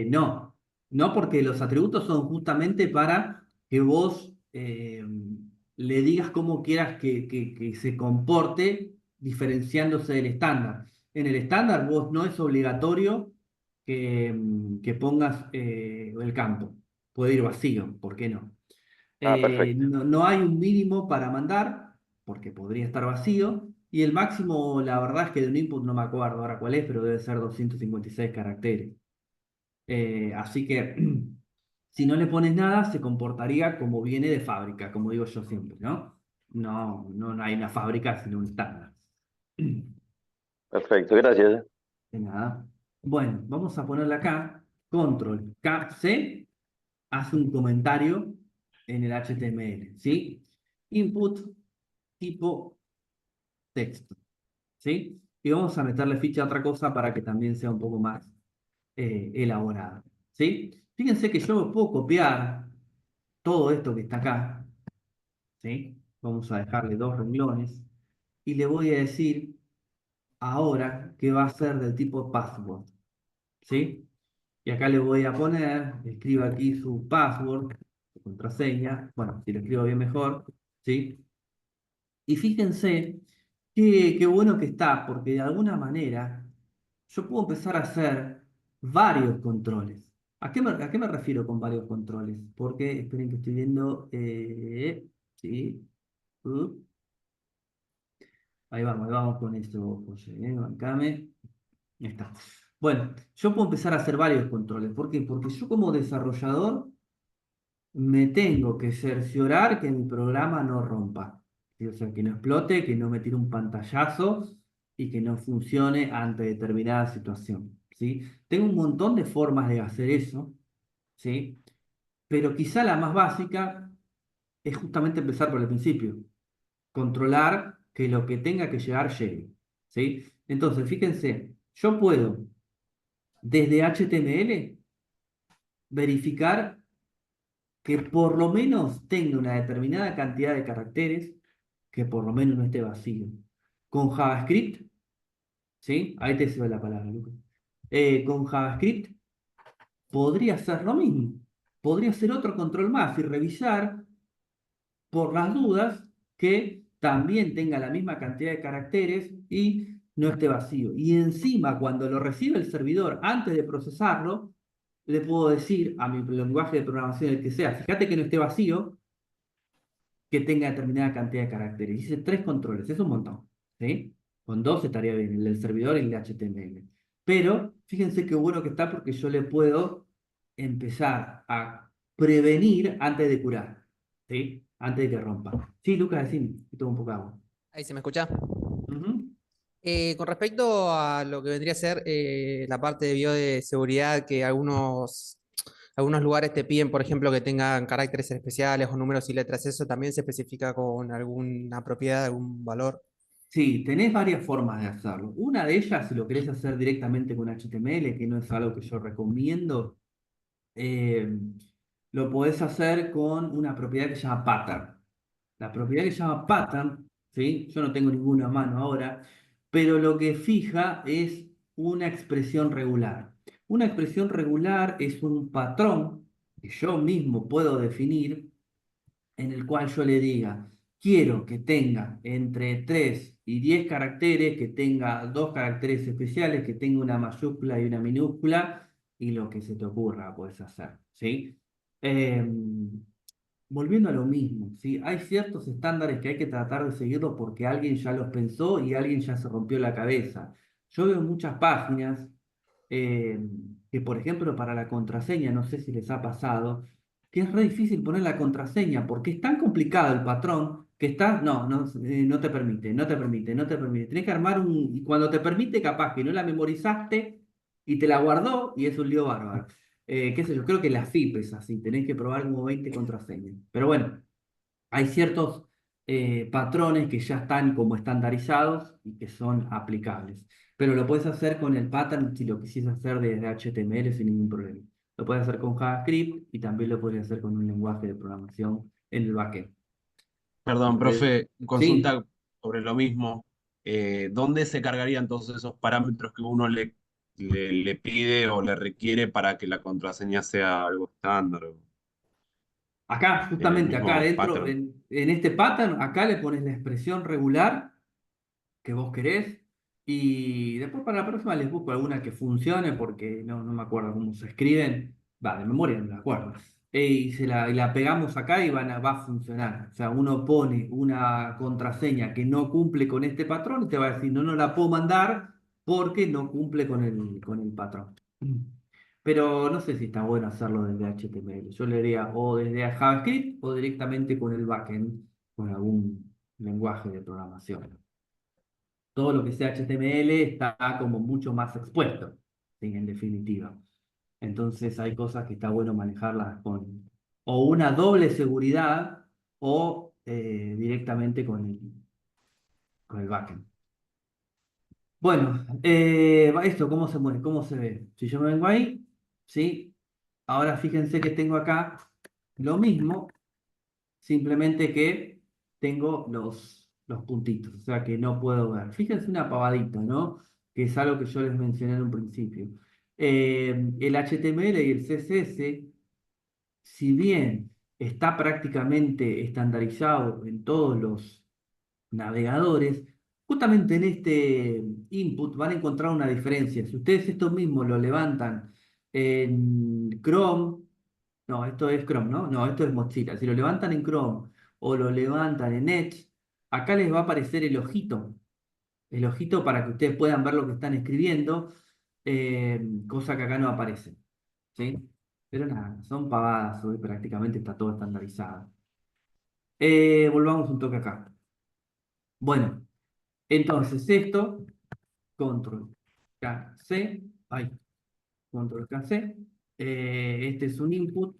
No, no porque los atributos son justamente para que vos le digas cómo quieras que se comporte diferenciándose del estándar. En el estándar vos no es obligatorio que pongas el campo. Puede ir vacío, ¿por qué no? Ah, perfecto. No hay un mínimo para mandar, porque podría estar vacío, y el máximo, la verdad es que de un input no me acuerdo ahora cuál es, pero debe ser 256 caracteres. Así que si no le pones nada, se comportaría como viene de fábrica, como digo yo siempre, ¿no? No hay una fábrica, sino un estándar. Perfecto, gracias. De nada. Bueno, vamos a ponerle acá, control cap C, hace un comentario en el HTML, ¿sí? Input tipo texto, ¿sí? Y vamos a meterle ficha a otra cosa para que también sea un poco más elaborado, ¿sí? Fíjense que yo puedo copiar todo esto que está acá, ¿sí? Vamos a dejarle 2 renglones y le voy a decir ahora que va a ser del tipo password, ¿sí? Y acá le voy a poner, escriba aquí su password, su contraseña, bueno, si lo escribo bien mejor, ¿sí? Y fíjense qué bueno que está, porque de alguna manera yo puedo empezar a hacer varios controles. ¿A qué me refiero con varios controles? Porque, esperen que estoy viendo, sí, uh, ahí vamos con esto, José, bancame. Ahí está. Bueno, yo puedo empezar a hacer varios controles. ¿Por qué? Porque yo como desarrollador me tengo que cerciorar que mi programa no rompa. ¿Sí? O sea, que no explote, que no me tire un pantallazo y que no funcione ante determinada situación. ¿Sí? Tengo un montón de formas de hacer eso, ¿sí? Pero quizá la más básica es justamente empezar por el principio. Controlar que lo que tenga que llegar llegue. ¿Sí? Entonces, fíjense, yo puedo desde HTML verificar que por lo menos tenga una determinada cantidad de caracteres, que por lo menos no esté vacío. Con JavaScript, ¿sí? Ahí te sirve la palabra, Lucas. Con JavaScript podría ser lo mismo. Podría ser otro control más y revisar por las dudas que también tenga la misma cantidad de caracteres y no esté vacío. Y encima, cuando lo recibe el servidor, antes de procesarlo, le puedo decir a mi lenguaje de programación, el que sea, fíjate que no esté vacío, que tenga determinada cantidad de caracteres. Dice 3 controles, es un montón, ¿sí? Con 2 estaría bien, el del servidor y el de HTML. Pero fíjense qué bueno que está porque yo le puedo empezar a prevenir antes de curar, ¿sí? Antes de que rompa. Sí, Lucas, decime, que tomo un poco de agua. Ahí se me escucha. Ujú. Con respecto a lo que vendría a ser la parte de bioseguridad, que algunos lugares te piden, por ejemplo, que tengan caracteres especiales o números y letras, ¿eso también se especifica con alguna propiedad, algún valor? Sí, tenés varias formas de hacerlo. Una de ellas, si lo querés hacer directamente con HTML, que no es algo que yo recomiendo, eh, lo podés hacer con una propiedad que se llama pattern. La propiedad que se llama pattern, ¿sí? Yo no tengo ninguna a mano ahora, pero lo que fija es una expresión regular. Una expresión regular es un patrón que yo mismo puedo definir en el cual yo le diga, quiero que tenga entre 3 y 10 caracteres, que tenga 2 caracteres especiales, que tenga una mayúscula y una minúscula, y lo que se te ocurra puedes hacer, ¿sí? Volviendo a lo mismo, ¿sí? Hay ciertos estándares que hay que tratar de seguirlos porque alguien ya los pensó y alguien ya se rompió la cabeza. Yo veo muchas páginas eh, que, por ejemplo, para la contraseña, no sé si les ha pasado, que es re difícil poner la contraseña porque es tan complicado el patrón que no te permite, no te permite, no te permite. Tenés que armar y cuando te permite, capaz que no la memorizaste y te la guardó y es un lío bárbaro. Qué sé yo, creo que la FIP es así, tenés que probar como 20 contraseñas. Pero bueno, hay ciertos patrones que ya están como estandarizados y que son aplicables. Pero lo puedes hacer con el pattern si lo quisieras hacer desde HTML sin ningún problema. Lo puedes hacer con JavaScript y también lo puedes hacer con un lenguaje de programación en el backend. Perdón, Entonces, profe, sí, consulta sobre lo mismo. ¿Dónde se cargarían todos esos parámetros que uno le pide o le requiere para que la contraseña sea algo estándar o acá, en el justamente acá mismo adentro, pattern? en este pattern, acá le pones la expresión regular que vos querés. Y después para la próxima les busco alguna que funcione porque no me acuerdo cómo se escriben. Va, de memoria no me acuerdo. Y la pegamos acá y va a funcionar. O sea, uno pone una contraseña que no cumple con este patrón y te va a decir, no la puedo mandar porque no cumple con el patrón. Pero no sé si está bueno hacerlo desde HTML. Yo le haría o desde JavaScript o directamente con el backend, con algún lenguaje de programación. Todo lo que sea HTML está como mucho más expuesto, ¿sí? En definitiva. Entonces hay cosas que está bueno manejarlas con o una doble seguridad o directamente con el backend. Bueno, esto, ¿cómo se mueve? ¿Cómo se ve? Si yo me vengo ahí, ¿sí? Ahora fíjense que tengo acá lo mismo, simplemente que tengo los puntitos, o sea que no puedo ver. Fíjense una pavadita, ¿no? Que es algo que yo les mencioné en un principio. El HTML y el CSS, si bien está prácticamente estandarizado en todos los navegadores, justamente en este input van a encontrar una diferencia. Si ustedes esto mismo lo levantan en Chrome, no, esto es Chrome, ¿no? No, esto es Mozilla. Si lo levantan en Chrome o lo levantan en Edge, acá les va a aparecer el ojito para que ustedes puedan ver lo que están escribiendo, cosa que acá no aparece, ¿sí? Pero nada, son pavadas, hoy prácticamente está todo estandarizado. Volvamos un toque acá. Bueno, entonces esto, control K, C, ay, control K, C, este es un input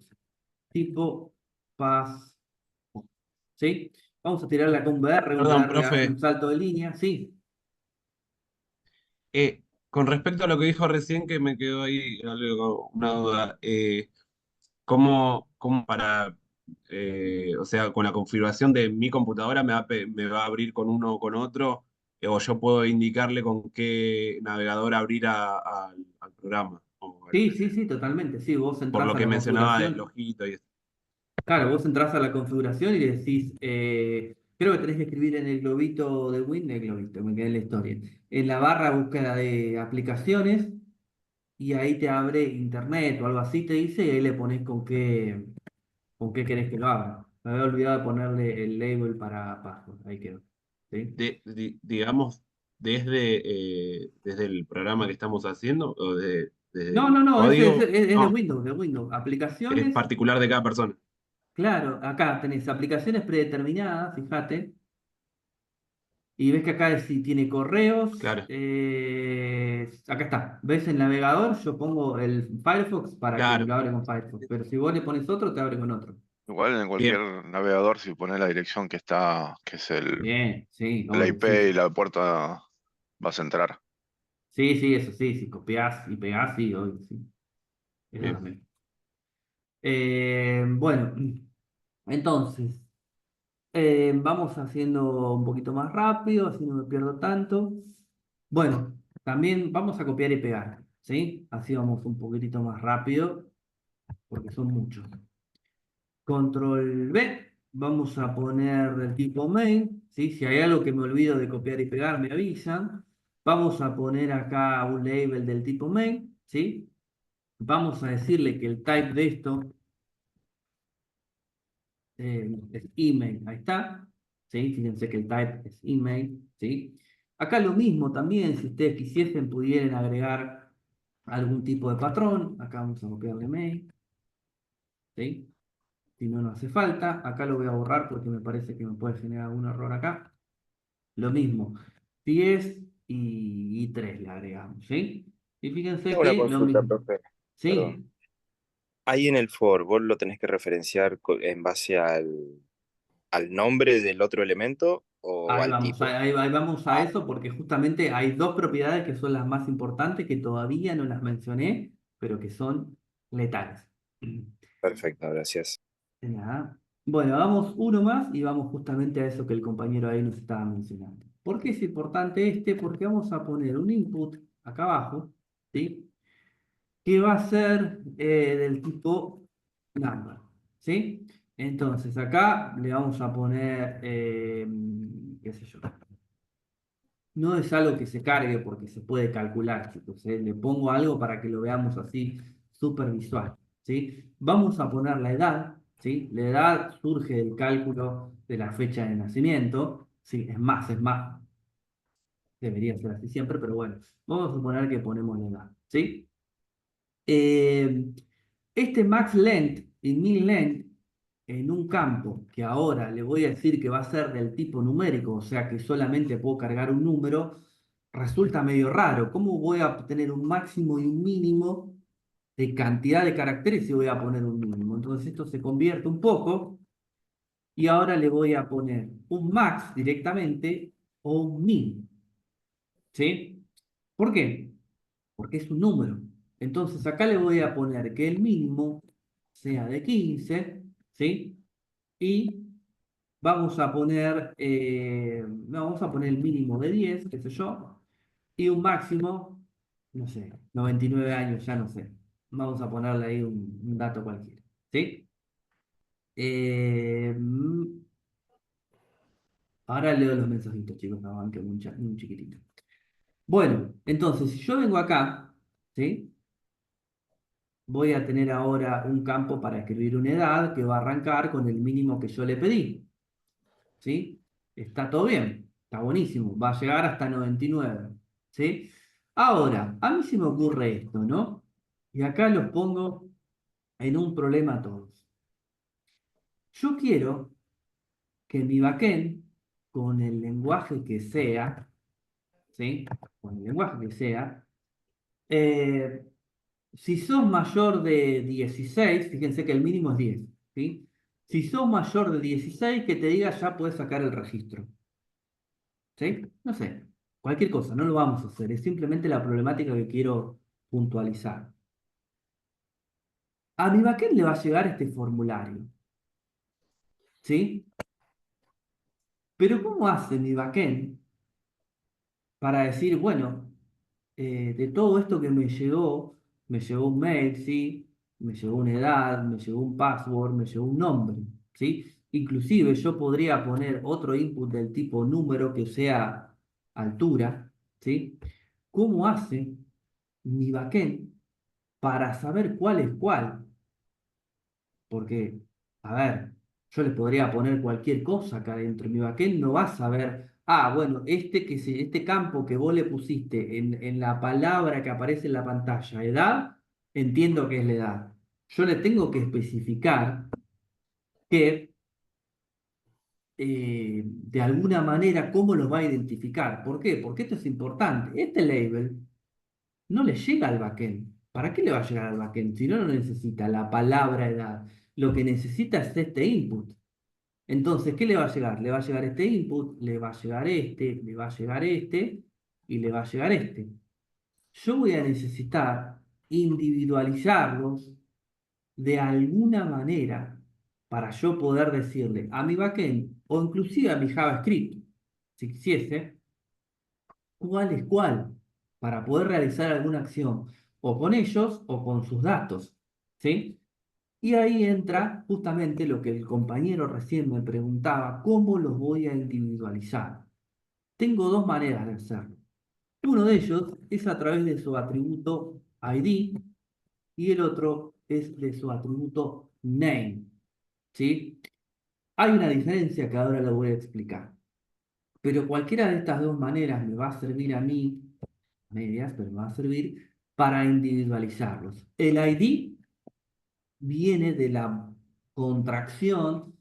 tipo pass, ¿sí? Vamos a tirarle acá un BR, un Perdón, BR hace profe, un salto de línea, sí, con respecto a lo que dijo recién, que me quedó ahí una duda, ¿cómo para, o sea, con la configuración de mi computadora me va a abrir con uno o con otro? O yo puedo indicarle con qué navegador abrir al programa, sí, sí, sí, totalmente, sí, vos por entrás lo a que la mencionaba del configuración. ojito y eso. Claro, vos entrás a la configuración y le decís, creo que tenés que escribir en el globito de Windows, el globito, me quedé en la historia, en la barra búsqueda de aplicaciones y ahí te abre internet o algo así, te dice, y ahí le pones con qué querés que lo abra. Me había olvidado de ponerle el label para password, ahí quedó. ¿Sí? Digamos, desde el programa que estamos haciendo, o desde No, el no, código, es no, de Windows. es Aplicaciones, particular de cada persona. claro, acá tenés aplicaciones predeterminadas, fíjate. Y ves que acá si tiene correos, Claro, acá está. ¿Ves el navegador? Yo pongo el Firefox para que me claro. lo abre con Firefox. Pero si vos le pones otro, te abre con otro. Igual en cualquier Bien, navegador, si pones la dirección que está, que es Bien, sí, la obvio, sí, IP y sí. la puerta, vas a entrar. Sí, sí, eso sí, si copias y pegás, sí, obvio, sí. Eso bien. también. Bueno, entonces, vamos haciendo un poquito más rápido, así no me pierdo tanto. Bueno, también vamos a copiar y pegar, ¿sí? Así vamos un poquitito más rápido, porque son muchos. Control B, vamos a poner del tipo main, ¿sí? Si hay algo que me olvido de copiar y pegar, me avisan. Vamos a poner acá un label del tipo main, ¿sí? Vamos a decirle que el type de esto es email, ahí está, ¿sí? Fíjense que el type es email, ¿sí? Acá lo mismo también, si ustedes quisiesen, pudieran agregar algún tipo de patrón. Acá vamos a copiarle mail, ¿sí? si no, no hace falta. Acá lo voy a borrar porque me parece que me puede generar algún error acá. Lo mismo, 10 y 3 le agregamos, ¿sí? Y fíjense Tengo una que lo consulta, mismo. profe. Perdón. ¿Sí? Ahí en el for, vos lo tenés que referenciar en base al nombre del otro elemento o Ahí al vamos, tipo. ahí vamos a eso porque justamente hay dos propiedades que son las más importantes que todavía no las mencioné, pero que son letales. Perfecto, gracias. De nada. Bueno, hagamos uno más y vamos justamente a eso que el compañero ahí nos estaba mencionando. ¿Por qué es importante este? Porque vamos a poner un input acá abajo, ¿sí? Que va a ser del tipo number, ¿sí? Entonces acá le vamos a poner, qué sé yo. No es algo que se cargue porque se puede calcular, chicos, ¿eh? Le pongo algo para que lo veamos así súper visual, ¿sí? Vamos a poner la edad, ¿sí? La edad surge del cálculo de la fecha de nacimiento, ¿sí? Es más, debería ser así siempre, pero bueno, vamos a suponer que ponemos la edad, ¿sí? Eh, este max length y min length en un campo que ahora le voy a decir que va a ser del tipo numérico, o sea que solamente puedo cargar un número, resulta medio raro. ¿Cómo voy a tener un máximo y un mínimo de cantidad de caracteres si voy a poner un mínimo? Entonces esto se convierte un poco y ahora le voy a poner un max directamente o un min. ¿Sí? ¿Por qué? Porque es un número. Entonces acá le voy a poner que el mínimo sea de 15, ¿sí? Y vamos a poner el mínimo de 10, qué sé yo, y un máximo, no sé, 99 años, ya no sé. Vamos a ponerle ahí un dato cualquiera, ¿sí? Eh, mm, Ahora leo los mensajitos, chicos, no, aunque muy chiquitito. Bueno, entonces, si yo vengo acá, ¿sí? Voy a tener ahora un campo para escribir una edad que va a arrancar con el mínimo que yo le pedí. ¿Sí? Está todo bien, está buenísimo, va a llegar hasta 99. ¿Sí? Ahora, a mí se me ocurre esto, ¿no? Y acá los pongo en un problema a todos. Yo quiero que mi backend, con el lenguaje que sea, ¿sí? Con el lenguaje que sea, eh, si sos mayor de 16, fíjense que el mínimo es 10, ¿sí? Si sos mayor de 16, que te diga ya puedes sacar el registro, ¿sí? No sé, cualquier cosa, no lo vamos a hacer, es simplemente la problemática que quiero puntualizar. A mi backend le va a llegar este formulario, ¿sí? Pero ¿cómo hace mi backend para decir, bueno, de todo esto que me llegó un mail, ¿sí? Me llegó una edad, me llegó un password, me llegó un nombre, ¿sí? Inclusive yo podría poner otro input del tipo número que sea altura, ¿sí? ¿Cómo hace mi backend para saber cuál es cuál? Porque, a ver, yo le podría poner cualquier cosa acá dentro. Mi backend no va a saber, bueno, este campo que vos le pusiste en la palabra que aparece en la pantalla, edad, entiendo que es la edad. Yo le tengo que especificar que, de alguna manera, cómo los va a identificar. ¿Por qué? Porque esto es importante. Este label no le llega al backend. ¿Para qué le va a llegar al backend? Si no, no necesita la palabra edad. Lo que necesita es este input. Entonces, ¿qué le va a llegar? Le va a llegar este input, le va a llegar este, le va a llegar este y le va a llegar este. Yo voy a necesitar individualizarlos de alguna manera para yo poder decirle a mi backend o inclusive a mi JavaScript, si quisiese, cuál es cuál, para poder realizar alguna acción, o con ellos o con sus datos, ¿sí? Y ahí entra justamente lo que el compañero recién me preguntaba, ¿cómo los voy a individualizar? Tengo dos maneras de hacerlo. Uno de ellos es a través de su atributo ID y el otro es de su atributo name, ¿sí? Hay una diferencia que ahora lo voy a explicar, pero cualquiera de estas dos maneras me va a servir a mí, medias, pero me va a servir para individualizarlos. El ID viene de la contracción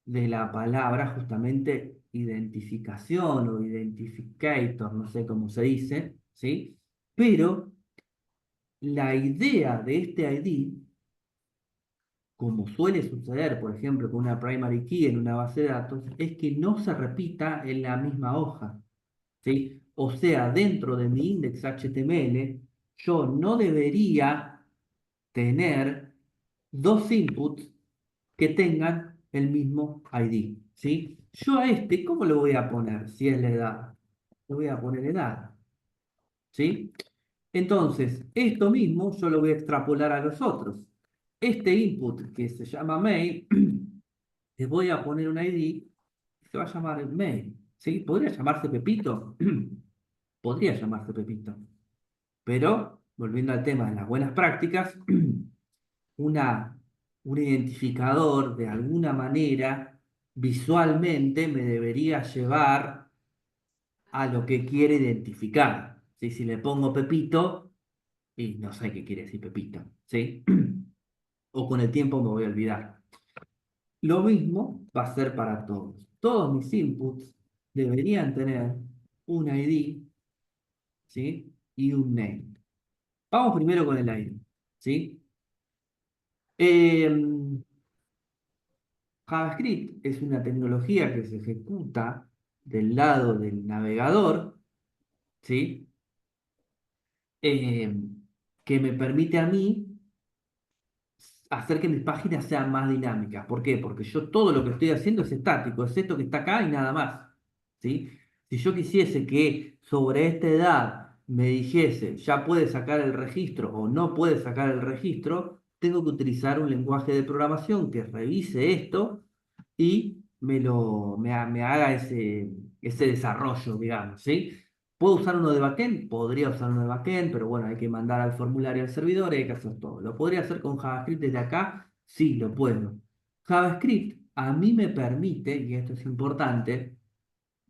de la palabra justamente identificación o identificator, no sé cómo se dice, ¿sí? Pero la idea de este ID, como suele suceder, por ejemplo, con una primary key en una base de datos, es que no se repita en la misma hoja, ¿sí? O sea, dentro de mi index HTML, yo no debería tener dos inputs que tengan el mismo ID, ¿sí? Yo a este, ¿cómo lo voy a poner si es la edad? Le voy a poner edad, ¿sí? Entonces, esto mismo yo lo voy a extrapolar a los otros. Este input que se llama mail, le voy a poner un ID que se va a llamar mail, ¿sí? ¿Podría llamarse Pepito? Podría llamarse Pepito. Pero, volviendo al tema de las buenas prácticas, un identificador de alguna manera visualmente me debería llevar a lo que quiere identificar. ¿Sí? Si le pongo Pepito, y no sé qué quiere decir Pepito, ¿sí? O con el tiempo me voy a olvidar. Lo mismo va a ser para todos. Todos mis inputs deberían tener un ID, ¿sí? Y un name. Vamos primero con el ID, ¿sí? JavaScript es una tecnología que se ejecuta del lado del navegador, ¿sí? Eh, que me permite a mí hacer que mis páginas sean más dinámicas. ¿Por qué? Porque yo todo lo que estoy haciendo es estático, es esto que está acá y nada más, ¿sí? Si yo quisiese que sobre esta edad me dijese, ya puede sacar el registro o no puede sacar el registro, tengo que utilizar un lenguaje de programación que revise esto y me haga ese desarrollo, digamos, ¿sí? ¿Puedo usar uno de backend? Podría usar uno de backend, pero bueno, hay que mandar al formulario al servidor y hay que hacer todo. ¿Lo podría hacer con JavaScript desde acá? Sí, lo puedo. JavaScript a mí me permite, y esto es importante,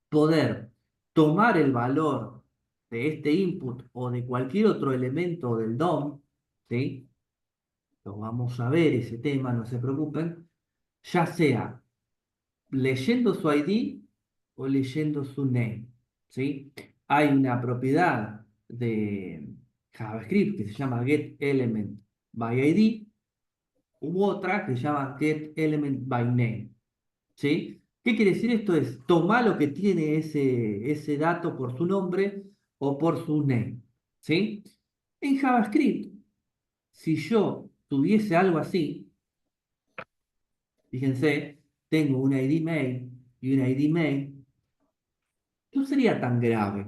poder tomar el valor de este input o de cualquier otro elemento del DOM, ¿sí? Lo vamos a ver ese tema, no se preocupen, ya sea leyendo su ID o leyendo su name, ¿sí? Hay una propiedad de JavaScript que se llama getElementById u otra que se llama getElementByName, ¿sí? ¿Qué quiere decir esto? Es tomar lo que tiene ese dato por su nombre o por su name, ¿sí? En JavaScript, si yo tuviese algo así, fíjense, tengo un ID mail y un ID main, no sería tan grave.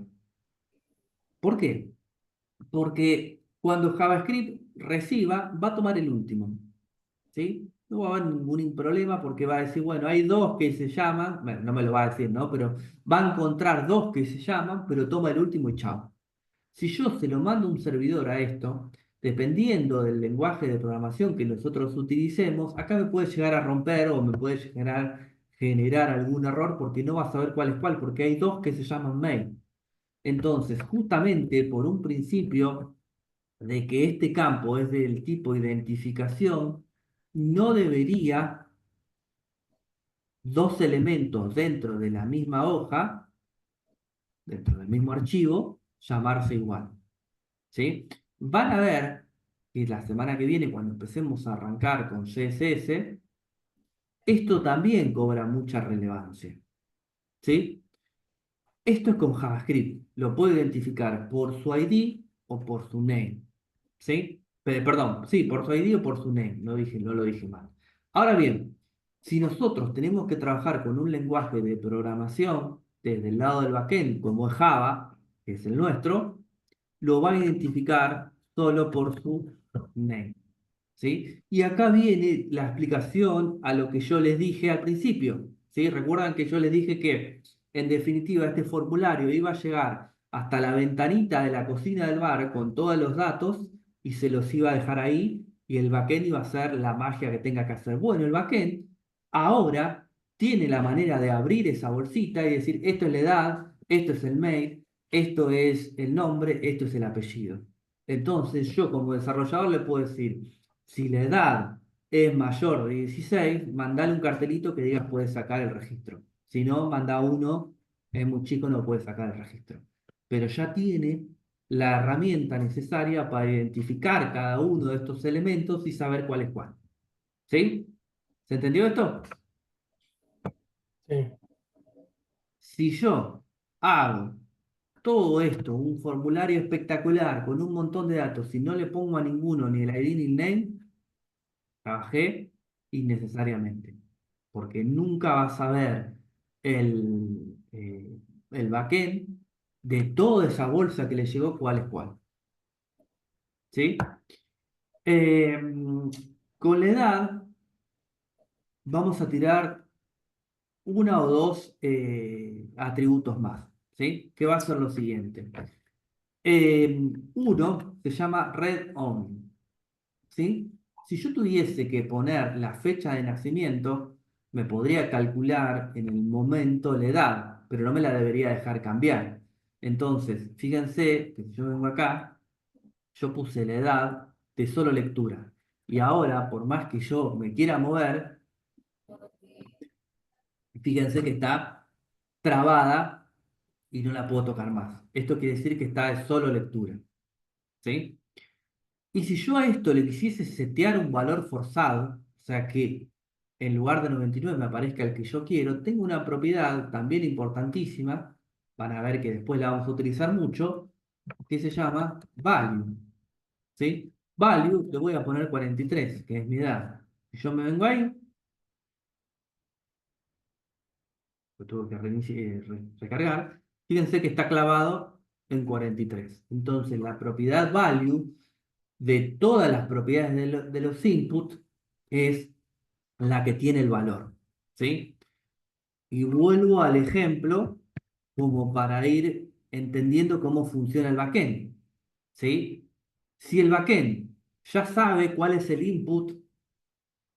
¿Por qué? Porque cuando JavaScript reciba, va a tomar el último, ¿sí? No va a haber ningún problema porque va a decir, bueno, hay dos que se llaman, bueno, no me lo va a decir, ¿no? Pero va a encontrar dos que se llaman, pero toma el último y chao. Si yo se lo mando a un servidor a esto, dependiendo del lenguaje de programación que nosotros utilicemos, acá me puede llegar a romper o me puede generar algún error porque no va a saber cuál es cuál, porque hay dos que se llaman main. Entonces, justamente por un principio de que este campo es del tipo identificación, no debería dos elementos dentro de la misma hoja, dentro del mismo archivo, llamarse igual. ¿Sí? Van a ver que la semana que viene, cuando empecemos a arrancar con CSS, esto también cobra mucha relevancia. ¿Sí? Esto es con JavaScript. Lo puedo identificar por su ID o por su name. ¿Sí? Perdón, sí, por su ID o por su name. No lo dije mal. Ahora bien, si nosotros tenemos que trabajar con un lenguaje de programación desde el lado del backend, como es Java, que es el nuestro, lo va a identificar solo por su name. ¿Sí? Y acá viene la explicación a lo que yo les dije al principio. ¿Sí? Recuerdan que yo les dije que, en definitiva, este formulario iba a llegar hasta la ventanita de la cocina del bar con todos los datos y se los iba a dejar ahí y el backend iba a hacer la magia que tenga que hacer. Bueno, el backend ahora tiene la manera de abrir esa bolsita y decir, esto es la edad, esto es el mail, esto es el nombre, esto es el apellido. Entonces yo como desarrollador le puedo decir, si la edad es mayor de 16, mandale un cartelito que diga puede sacar el registro. Si no, manda uno, es muy chico, no puede sacar el registro. Pero ya tiene la herramienta necesaria para identificar cada uno de estos elementos y saber cuál es cuál. ¿Sí? ¿Se entendió esto? Sí. Si yo hago todo esto, un formulario espectacular con un montón de datos, si no le pongo a ninguno ni el ID ni el name, trabajé innecesariamente, porque nunca vas a ver el backend de toda esa bolsa que le llegó cuál es cuál. ¿Sí? Con la edad vamos a tirar una o dos atributos más, ¿sí? Que va a ser lo siguiente. Uno se llama read only, ¿sí? Si yo tuviese que poner la fecha de nacimiento, me podría calcular en el momento la edad, pero no me la debería dejar cambiar. Entonces, fíjense que si yo vengo acá, yo puse la edad de solo lectura. Y ahora, por más que yo me quiera mover, fíjense que está trabada y no la puedo tocar más. Esto quiere decir que está de solo lectura. ¿Sí? Y si yo a esto le quisiese setear un valor forzado, o sea que en lugar de 99 me aparezca el que yo quiero, tengo una propiedad también importantísima, van a ver que después la vamos a utilizar mucho, que se llama value. ¿Sí? Value le voy a poner 43, que es mi edad. Si yo me vengo ahí, lo tuve que recargar, fíjense que está clavado en 43. Entonces la propiedad value de todas las propiedades de los inputs es la que tiene el valor. ¿Sí? Y vuelvo al ejemplo como para ir entendiendo cómo funciona el backend. ¿Sí? Si el backend ya sabe cuál es el input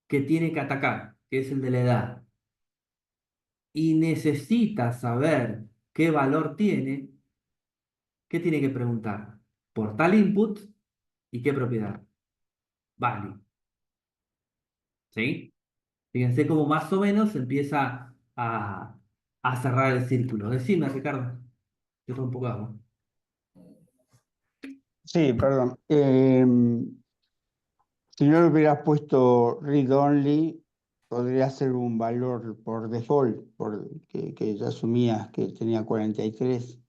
que tiene que atacar, que es el de la edad, y necesita saber qué valor tiene, ¿qué tiene que preguntar? Por tal input y qué propiedad. Value. ¿Sí? Fíjense cómo más o menos se empieza a cerrar el círculo. Decime, Ricardo. Yo tomo un poco de agua. Sí, perdón. Si no le hubieras puesto read only, podría ser un valor por default, que ya asumías que tenía 43.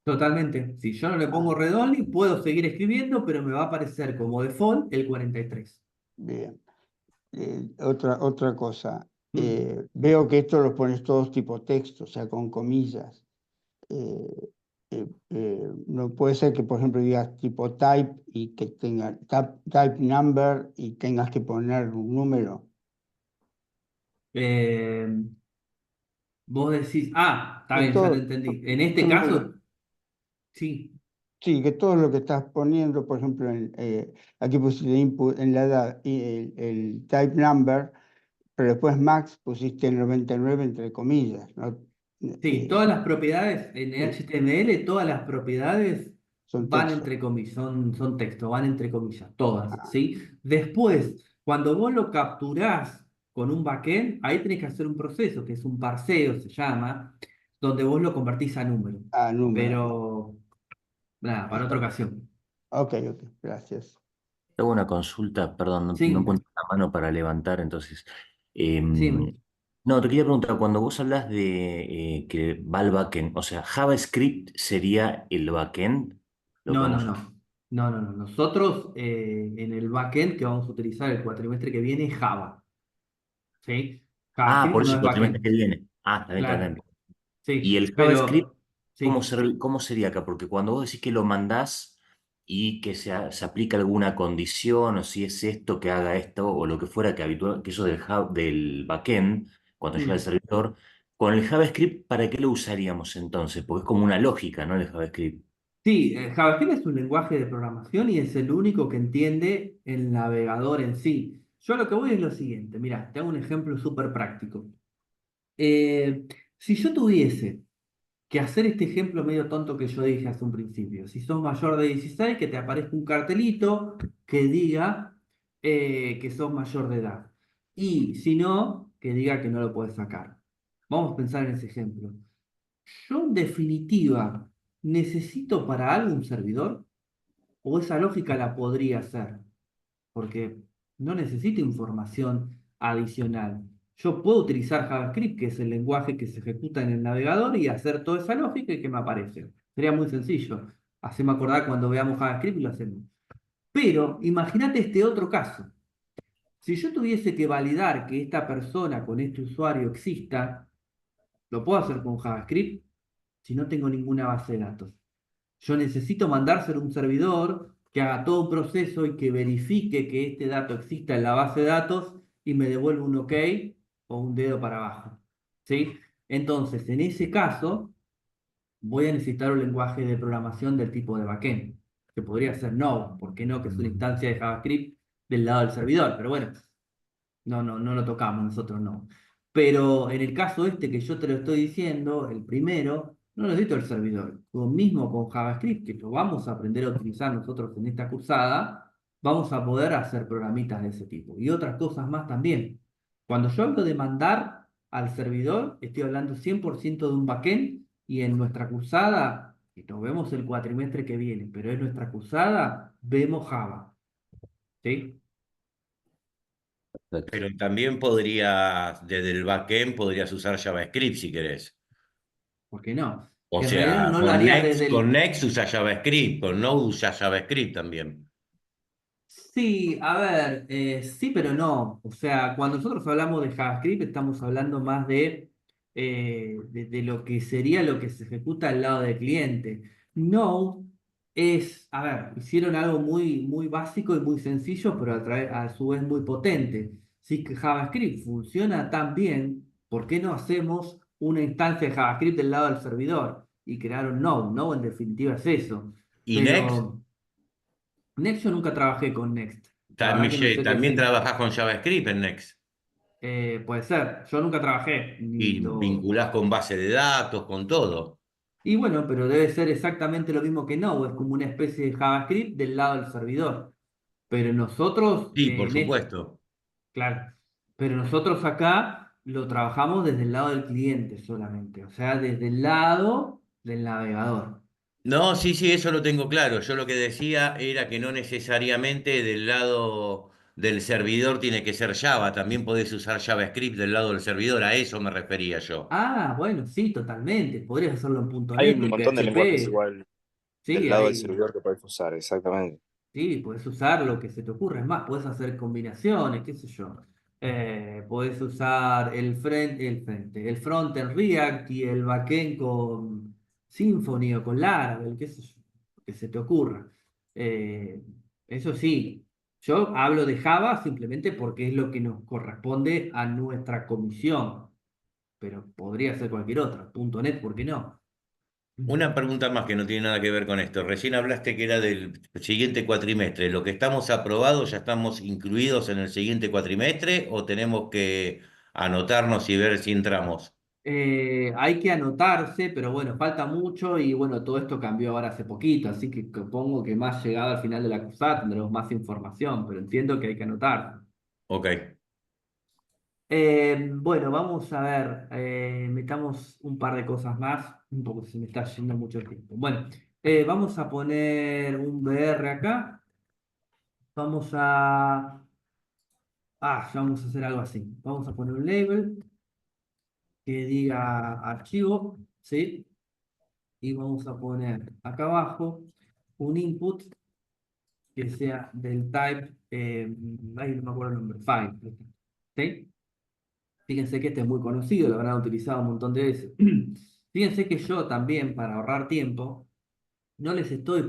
Totalmente. Si yo no le pongo read only, puedo seguir escribiendo, pero me va a aparecer como default el 43. Bien. Otra cosa. Veo que esto lo pones todos tipo texto, o sea, con comillas. No puede ser que, por ejemplo, digas tipo type y que tenga type number y tengas que poner un número. Eh, Vos decís, está Que bien, ya te entendí. En este caso, sí. Sí, que todo lo que estás poniendo, por ejemplo, aquí pusiste input en la edad y el type number, pero después max pusiste el 99 entre comillas, ¿no? Sí, todas las propiedades en sí. HTML, todas las propiedades Son van texto. entre comillas, son texto, van entre comillas, todas, ¿sí? Después, cuando vos lo capturás con un backend, ahí tenés que hacer un proceso, que es un parseo, se llama, donde vos lo convertís a número. Número. Pero, nada, para otra ocasión. Ok, gracias. Hago una consulta, perdón, no Sí, encuentro la mano para levantar, entonces. sí. No, te quería preguntar, cuando vos hablas de que va al backend, o sea, JavaScript sería el backend, lo No, no, podemos. no. No, no, no. Nosotros en el backend que vamos a utilizar el cuatrimestre que viene es Java. ¿Sí? JavaScript Por no eso es el cuatrimestre que backend. viene. Está bien, está Claro. bien. Y Sí, el JavaScript, pero sí. ¿cómo sería acá? Porque cuando vos decís que lo mandás y que se aplica alguna condición, o si es esto, que haga esto, o lo que fuera, que eso del backend, cuando llega al Mm. servidor, con el JavaScript, ¿para qué lo usaríamos entonces? Porque es como una lógica, ¿no? El JavaScript. Sí, JavaScript es un lenguaje de programación y es el único que entiende el navegador en sí. Yo lo que voy es lo siguiente, mira, te hago un ejemplo súper práctico. Si yo tuviese que hacer este ejemplo medio tonto que yo dije hace un principio, si sos mayor de 16, que te aparezca un cartelito que diga que sos mayor de edad. Y si no, que diga que no lo puedes sacar. Vamos a pensar en ese ejemplo. Yo, en definitiva, ¿necesito para algo un servidor? ¿O esa lógica la podría hacer? Porque no necesito información adicional. Yo puedo utilizar JavaScript, que es el lenguaje que se ejecuta en el navegador, y hacer toda esa lógica y que me aparece. Sería muy sencillo. Haceme acordar cuando veamos JavaScript y lo hacemos. Pero imagínate este otro caso. Si yo tuviese que validar que esta persona con este usuario exista, ¿lo puedo hacer con JavaScript? Si no tengo ninguna base de datos. Yo necesito mandárselo a un servidor que haga todo un proceso y que verifique que este dato exista en la base de datos y me devuelva un OK o un dedo para abajo. ¿Sí? Entonces, en ese caso, voy a necesitar un lenguaje de programación del tipo de backend, que podría ser Node, ¿por qué no? Que es una instancia de JavaScript del lado del servidor, pero bueno, no lo tocamos, nosotros no. Pero en el caso este que yo te lo estoy diciendo, el primero, no necesito el servidor. Lo mismo con JavaScript, que lo vamos a aprender a utilizar nosotros en esta cursada, vamos a poder hacer programitas de ese tipo. Y otras cosas más también. Cuando yo hablo de mandar al servidor, estoy hablando 100% de un backend, y en nuestra cursada, que nos vemos el cuatrimestre que viene, pero en nuestra cursada vemos Java. ¿Sí? Pero también podrías, desde el backend, podrías usar JavaScript si querés. ¿Por qué no? O En realidad sea, no lo harías desde Con el... Next usa JavaScript, con Node usa JavaScript también. Sí, a ver, sí, pero no. O sea, cuando nosotros hablamos de JavaScript, estamos hablando más de lo que sería lo que se ejecuta al lado del cliente. Node es, a ver, hicieron algo muy básico y muy sencillo, pero a su vez muy potente. Si que JavaScript funciona tan bien, ¿por qué no hacemos una instancia de JavaScript del lado del servidor y crear un Node? ¿No? En definitiva es eso. ¿Y Next? Pero Next, yo nunca trabajé con Next. La verdad que no sé qué También decir. trabajás con JavaScript en Next. Puede ser, yo nunca trabajé. Y vinculás con base de datos, con todo. Y bueno, pero debe ser exactamente lo mismo que Node, es como una especie de JavaScript del lado del servidor. Pero nosotros, Sí, por supuesto. claro, pero nosotros acá lo trabajamos desde el lado del cliente solamente, o sea, desde el lado del navegador. No, sí, sí, eso lo tengo claro. Yo lo que decía era que no necesariamente del lado del servidor tiene que ser Java, también podés usar JavaScript del lado del servidor, a eso me refería yo. Ah, bueno, sí, totalmente. Podrías hacerlo en Hay .NET, un en montón de lenguajes PHP. igual del Sí, lado del hay. servidor que podés usar, exactamente. Sí, puedes usar lo que se te ocurra. Es más, puedes hacer combinaciones, qué sé yo. Puedes usar el front en React y el backend con Symfony o con Laravel, qué sé yo, lo que se te ocurra. Eh, Eso sí, yo hablo de Java simplemente porque es lo que nos corresponde a nuestra comisión, pero podría ser cualquier otra. .NET, ¿por qué no? Una pregunta más que no tiene nada que ver con esto. Recién hablaste que era del siguiente cuatrimestre. ¿Lo que estamos aprobados ya estamos incluidos en el siguiente cuatrimestre o tenemos que anotarnos y ver si entramos? Hay que anotarse, pero bueno, falta mucho y bueno, todo esto cambió ahora hace poquito, así que supongo que más llegado al final de la cursada tendremos más información, pero entiendo que hay que anotar. Ok. Bueno, vamos a ver, metamos un par de cosas más, un poco se me está yendo mucho el tiempo. Bueno, vamos a poner un BR acá, vamos a... ya vamos a hacer algo así, vamos a poner un label que diga archivo, ¿sí? Y vamos a poner acá abajo un input que sea del type, ahí no me acuerdo el nombre, file. ¿Sí? Fíjense que este es muy conocido, lo habrán utilizado un montón de veces. Fíjense que yo también, para ahorrar tiempo, no les estoy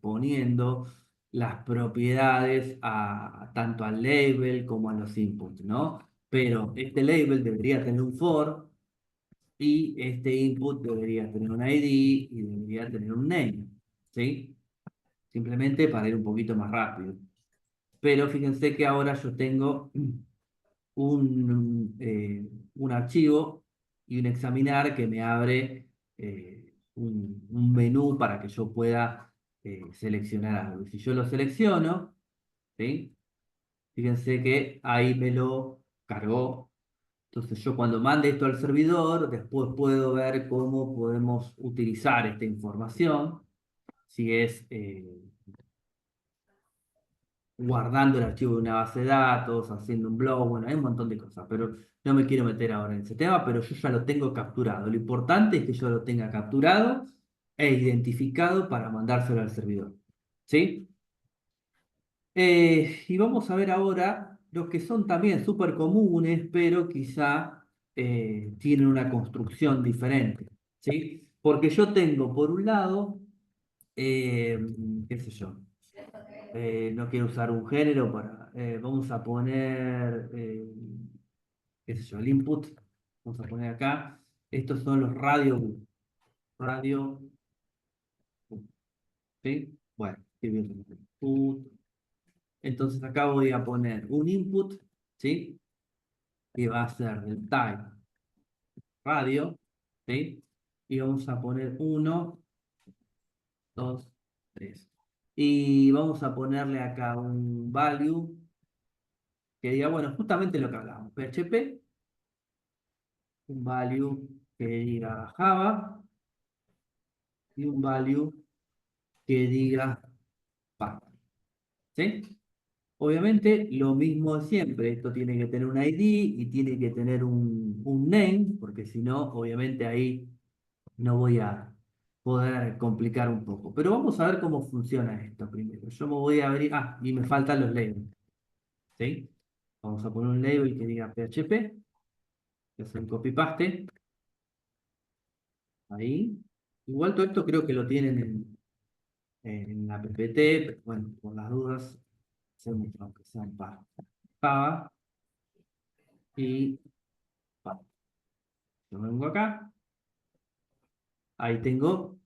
poniendo las propiedades tanto al label como a los inputs, ¿no? Pero este label debería tener un for y este input debería tener un ID y debería tener un name, ¿sí? Simplemente para ir un poquito más rápido. Pero fíjense que ahora yo tengo un archivo y un examinar que me abre un menú para que yo pueda seleccionar algo. Y si yo lo selecciono, ¿sí? Fíjense que ahí me lo cargó. Entonces yo cuando mande esto al servidor, después puedo ver cómo podemos utilizar esta información, si es guardando el archivo de una base de datos, haciendo un blog, bueno, hay un montón de cosas, pero no me quiero meter ahora en ese tema, pero yo ya lo tengo capturado. Lo importante es que yo lo tenga capturado e identificado para mandárselo al servidor. ¿Sí? Y vamos a ver ahora los que son también súper comunes, pero quizá tienen una construcción diferente. ¿Sí? Porque yo tengo, por un lado, qué sé yo, no quiero usar un género para, vamos a poner, qué sé yo, el input, vamos a poner acá, estos son los radio, ¿sí? Bueno, qué bien, input. Entonces acá voy a poner un input, ¿sí? Que va a ser del type radio, ¿sí? Y vamos a poner 1, 2, 3. Y vamos a ponerle acá un value que diga, bueno, justamente lo que hablamos, PHP, un value que diga Java y un value que diga Python, ¿sí? Obviamente, lo mismo de siempre, esto tiene que tener un ID y tiene que tener un name, porque si no, obviamente ahí no voy a poder complicar un poco. Pero vamos a ver cómo funciona esto primero. Yo me voy a abrir, y me faltan los labels, ¿sí? Vamos a poner un label que diga PHP, que es un copy-paste, ahí. Igual todo esto creo que lo tienen en la PPT, pero bueno, por las dudas, hacemos aunque sean para Java y Python. Yo vengo acá, ahí tengo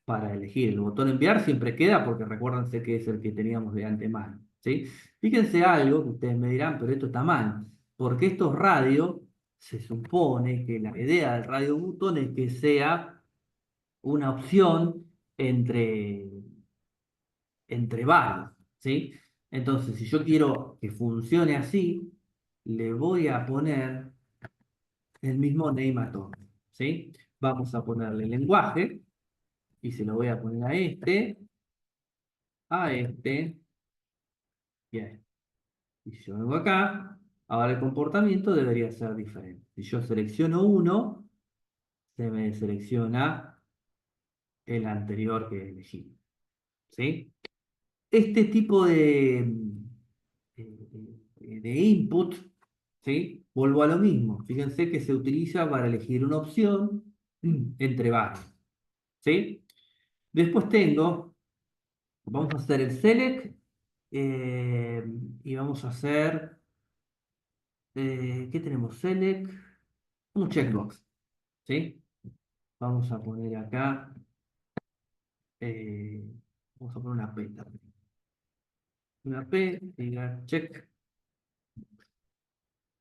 para elegir. El botón enviar siempre queda porque recuérdense que es el que teníamos de antemano, ¿sí? Fíjense algo que ustedes me dirán, pero esto está mal, porque estos radios, se supone que la idea del radio button es que sea una opción entre varios, ¿sí? Entonces, si yo quiero que funcione así, le voy a poner el mismo name a todos, ¿sí? Vamos a ponerle lenguaje y se lo voy a poner a este y a este. Y si yo vengo acá, ahora el comportamiento debería ser diferente. Si yo selecciono uno, se me selecciona el anterior que elegí, ¿sí? Este tipo de input, ¿sí? Vuelvo a lo mismo. Fíjense que se utiliza para elegir una opción entre varios, ¿sí? Después vamos a hacer el select y vamos a hacer, ¿qué tenemos? Select, un checkbox, ¿sí? Vamos a poner acá, eh, vamos a poner una P también. Una P, diga check.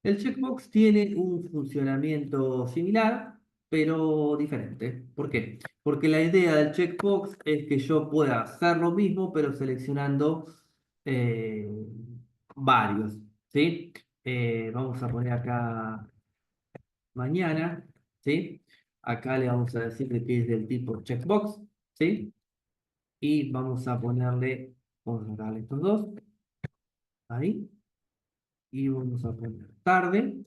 El checkbox tiene un funcionamiento similar, pero diferente. ¿Por qué? Porque la idea del checkbox es que yo pueda hacer lo mismo, pero seleccionando eh, varios, ¿sí? Vamos a poner acá mañana, ¿sí? Acá le vamos a decir que es del tipo checkbox, ¿sí? Y vamos a vamos a darle estos dos, ahí, y vamos a poner tarde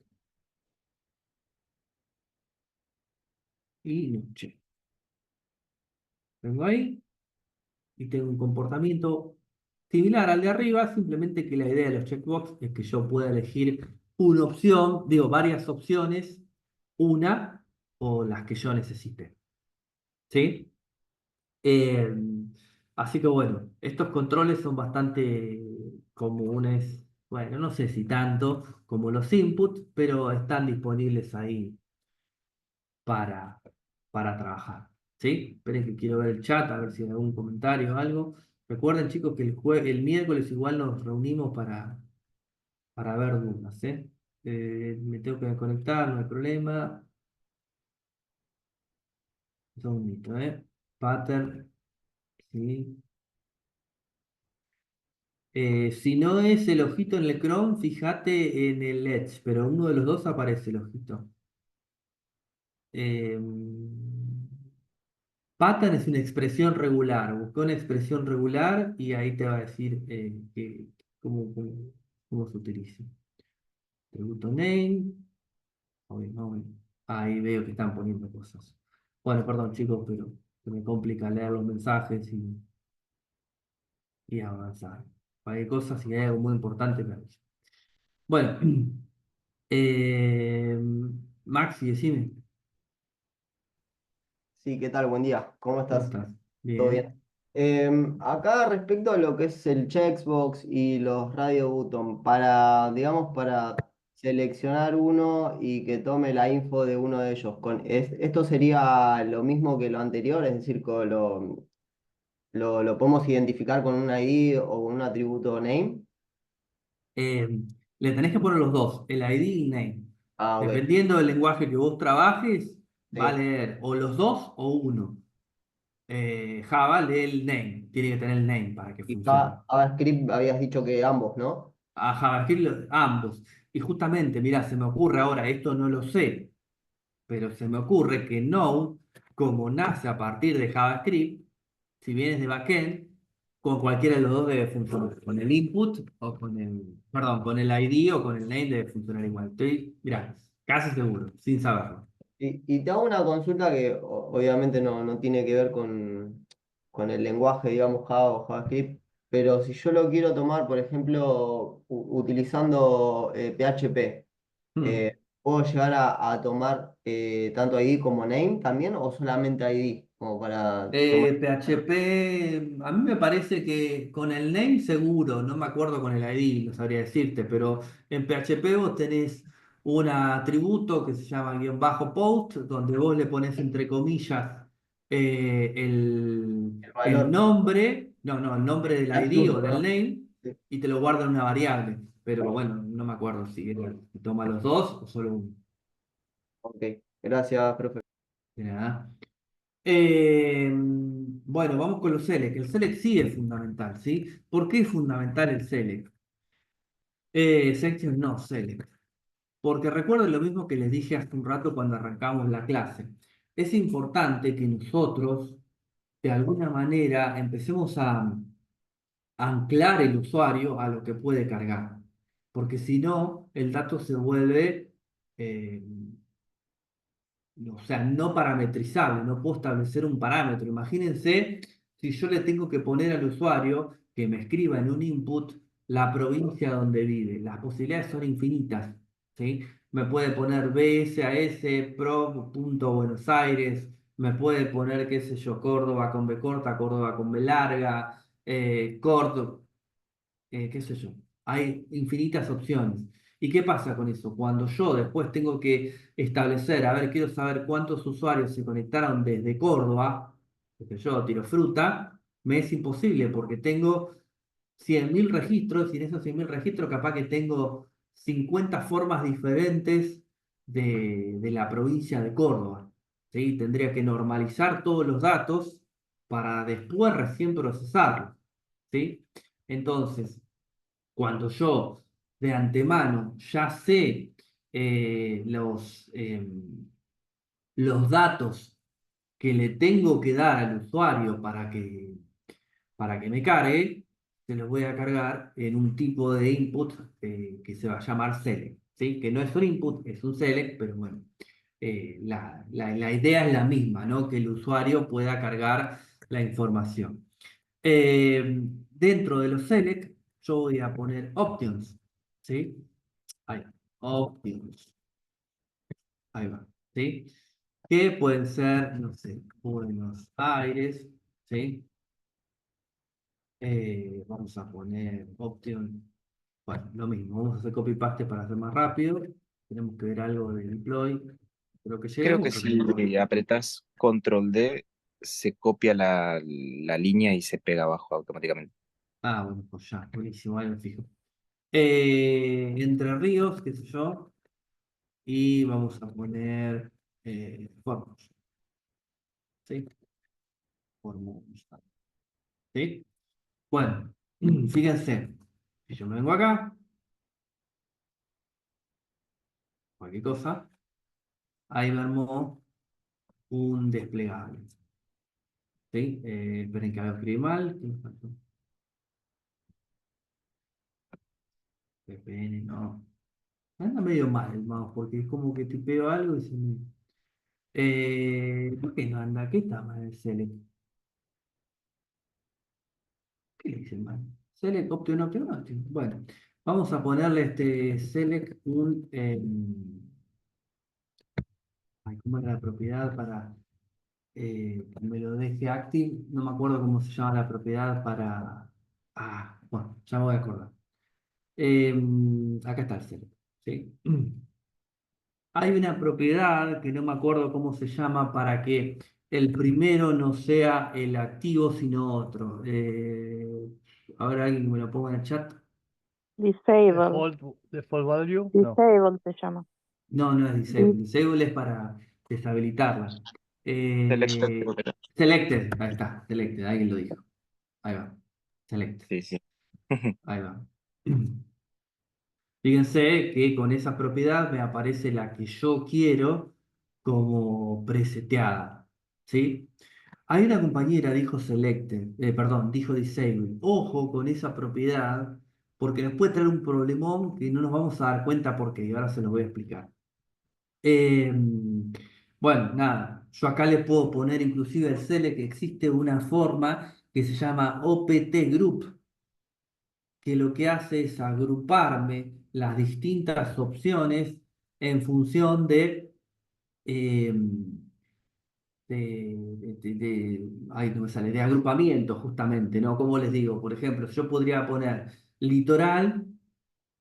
y noche. Vengo ahí y tengo un comportamiento similar al de arriba, simplemente que la idea de los checkbox es que yo pueda elegir una opción, digo, varias opciones, una o las que yo necesite, ¿sí? Eh, Así que bueno, estos controles son bastante comunes, bueno, no sé si tanto como los inputs, pero están disponibles ahí para, para trabajar, ¿sí? Esperen que quiero ver el chat, a ver si hay algún comentario o algo. Recuerden, chicos, que el miércoles igual nos reunimos para ver dudas, ¿eh? Me tengo que conectar, no hay problema. Un segundito, ¿eh? Pattern, sí. Si no es el ojito en el Chrome, fíjate en el Edge, pero uno de los dos aparece el ojito. Eh, Pattern es una expresión regular. Busca una expresión regular y ahí te va a decir cómo se utiliza. Tributo name. No, ahí veo que están poniendo cosas. Bueno, perdón chicos, pero se me complica leer los mensajes y avanzar. Hay cosas, si hay algo muy importante, me avisa. Bueno, eh, Maxi, decime, Sí, ¿qué tal? Buen día. ¿Cómo ¿cómo estás? estás? ¿Todo Bien. bien? Acá respecto a lo que es el checkbox y los radio button, digamos, para seleccionar uno y que tome la info de uno de ellos, ¿esto sería lo mismo que lo anterior? Es decir, lo podemos identificar con un ID o un atributo name. Eh, Le tenés que poner los dos, el ID y el name. Ah, ok. Dependiendo del lenguaje que vos trabajes, va a Sí. leer o los dos o uno. Java lee el name, tiene que tener el name para que Y funcione. JavaScript habías dicho que ambos, ¿no? A JavaScript ambos. Y justamente, mira, se me ocurre ahora, esto no lo sé, pero se me ocurre que Node, como nace a partir de JavaScript, si bien es de backend, con cualquiera de los dos debe funcionar. Con el input o perdón, con el ID o con el name debe funcionar igual. Estoy, mira, casi seguro, sin saberlo. Y te hago una consulta que obviamente no tiene que ver con el lenguaje, digamos, Java o JavaScript, pero si yo lo quiero tomar, por ejemplo, utilizando PHP, Hmm. ¿puedo llegar a tomar tanto ID como name también o solamente ID? Como para tomar. PHP, a mí me parece que con el name seguro, no me acuerdo con el ID, no sabría decirte, pero en PHP vos tenés un atributo que se llama guión bajo post, donde vos le pones entre comillas El el valor. nombre, no, el nombre del ID Atributo, o del perdón. name, Sí. y te lo guarda en una variable. Pero bueno, no me acuerdo si toma los dos o solo uno. Ok, gracias, profe. De nada. Bueno, vamos con los select. El select sí es fundamental, ¿sí? ¿Por qué es fundamental el select? Section no select. Porque recuerden lo mismo que les dije hace un rato cuando arrancamos la clase. Es importante que nosotros, de alguna manera, empecemos a anclar el usuario a lo que puede cargar. Porque si no, el dato se vuelve eh, o sea, no parametrizable, no puedo establecer un parámetro. Imagínense si yo le tengo que poner al usuario que me escriba en un input la provincia donde vive. Las posibilidades son infinitas, ¿sí? Me puede poner BSAS, Buenos Aires, me puede poner, qué sé yo, Córdoba con B corta, Córdoba con B larga, Córdoba, qué sé yo, hay infinitas opciones. ¿Y qué pasa con eso? Cuando yo después tengo que establecer, a ver, quiero saber cuántos usuarios se conectaron desde Córdoba, que yo tiro fruta, me es imposible porque tengo 100.000 registros y en esos 100.000 registros capaz que tengo 50 formas diferentes de la provincia de Córdoba. ¿Sí? Tendría que normalizar todos los datos para después recién procesarlos. ¿Sí? Entonces, cuando yo de antemano ya sé los datos que le tengo que dar al usuario para que me cargue, se los voy a cargar en un tipo de input que se va a llamar select, ¿sí? Que no es un input, es un select, pero bueno, la idea es la misma, ¿no? Que el usuario pueda cargar la información. Dentro de los select, yo voy a poner options, ¿sí? Ahí va, options, ahí va, ¿sí? Que pueden ser, no sé, Buenos Aires, ¿sí? Vamos a poner option, bueno, lo mismo, vamos a hacer copy-paste para hacer más rápido. Tenemos que ver algo de deploy, creo que Creo llegamos. que si apretás Control D, se copia la línea y se pega abajo automáticamente. Ah, bueno, pues ya, buenísimo, ahí me fijo. Entre Ríos, qué sé yo. Y vamos a poner Formosa, ¿sí? Formosa, ¿sí? Bueno, fíjense, Si yo me vengo acá, cualquier cosa, ahí me armó un desplegable. ¿Sí? Esperen que lo escribí mal. ¿Qué me faltó? VPN, no. Anda medio mal el mouse, porque es como que tipeo algo y se me... ¿por qué no anda? ¿Qué está mal el select? ¿Qué le dicen mal? Select option. Bueno, vamos a ponerle este select un... ay, ¿cómo era la propiedad para que me lo deje active? No me acuerdo cómo se llama la propiedad para... Ah, bueno, ya me voy a acordar. Acá está el select. ¿Sí? Hay una propiedad que no me acuerdo cómo se llama para que el primero no sea el activo sino otro. Ahora alguien que me lo ponga en el chat. Disable. Default value, no. Disable se llama. No, no es disable. Disable es para deshabilitarla. Selected. Selected, ahí está, selected, alguien lo dijo. Ahí va. Selected. Sí, sí. Ahí va. Fíjense que con esa propiedad me aparece la que yo quiero como preseteada. ¿Sí? Hay una compañera dijo selected, perdón, dijo disable. Ojo con esa propiedad porque nos puede traer un problemón que no nos vamos a dar cuenta porque y ahora se los voy a explicar. Bueno, nada, yo acá le puedo poner inclusive el select que existe una forma que se llama opt group, que lo que hace es agruparme las distintas opciones en función eh, ay, no me sale, de agrupamiento justamente, ¿no? Como les digo, por ejemplo, yo podría poner litoral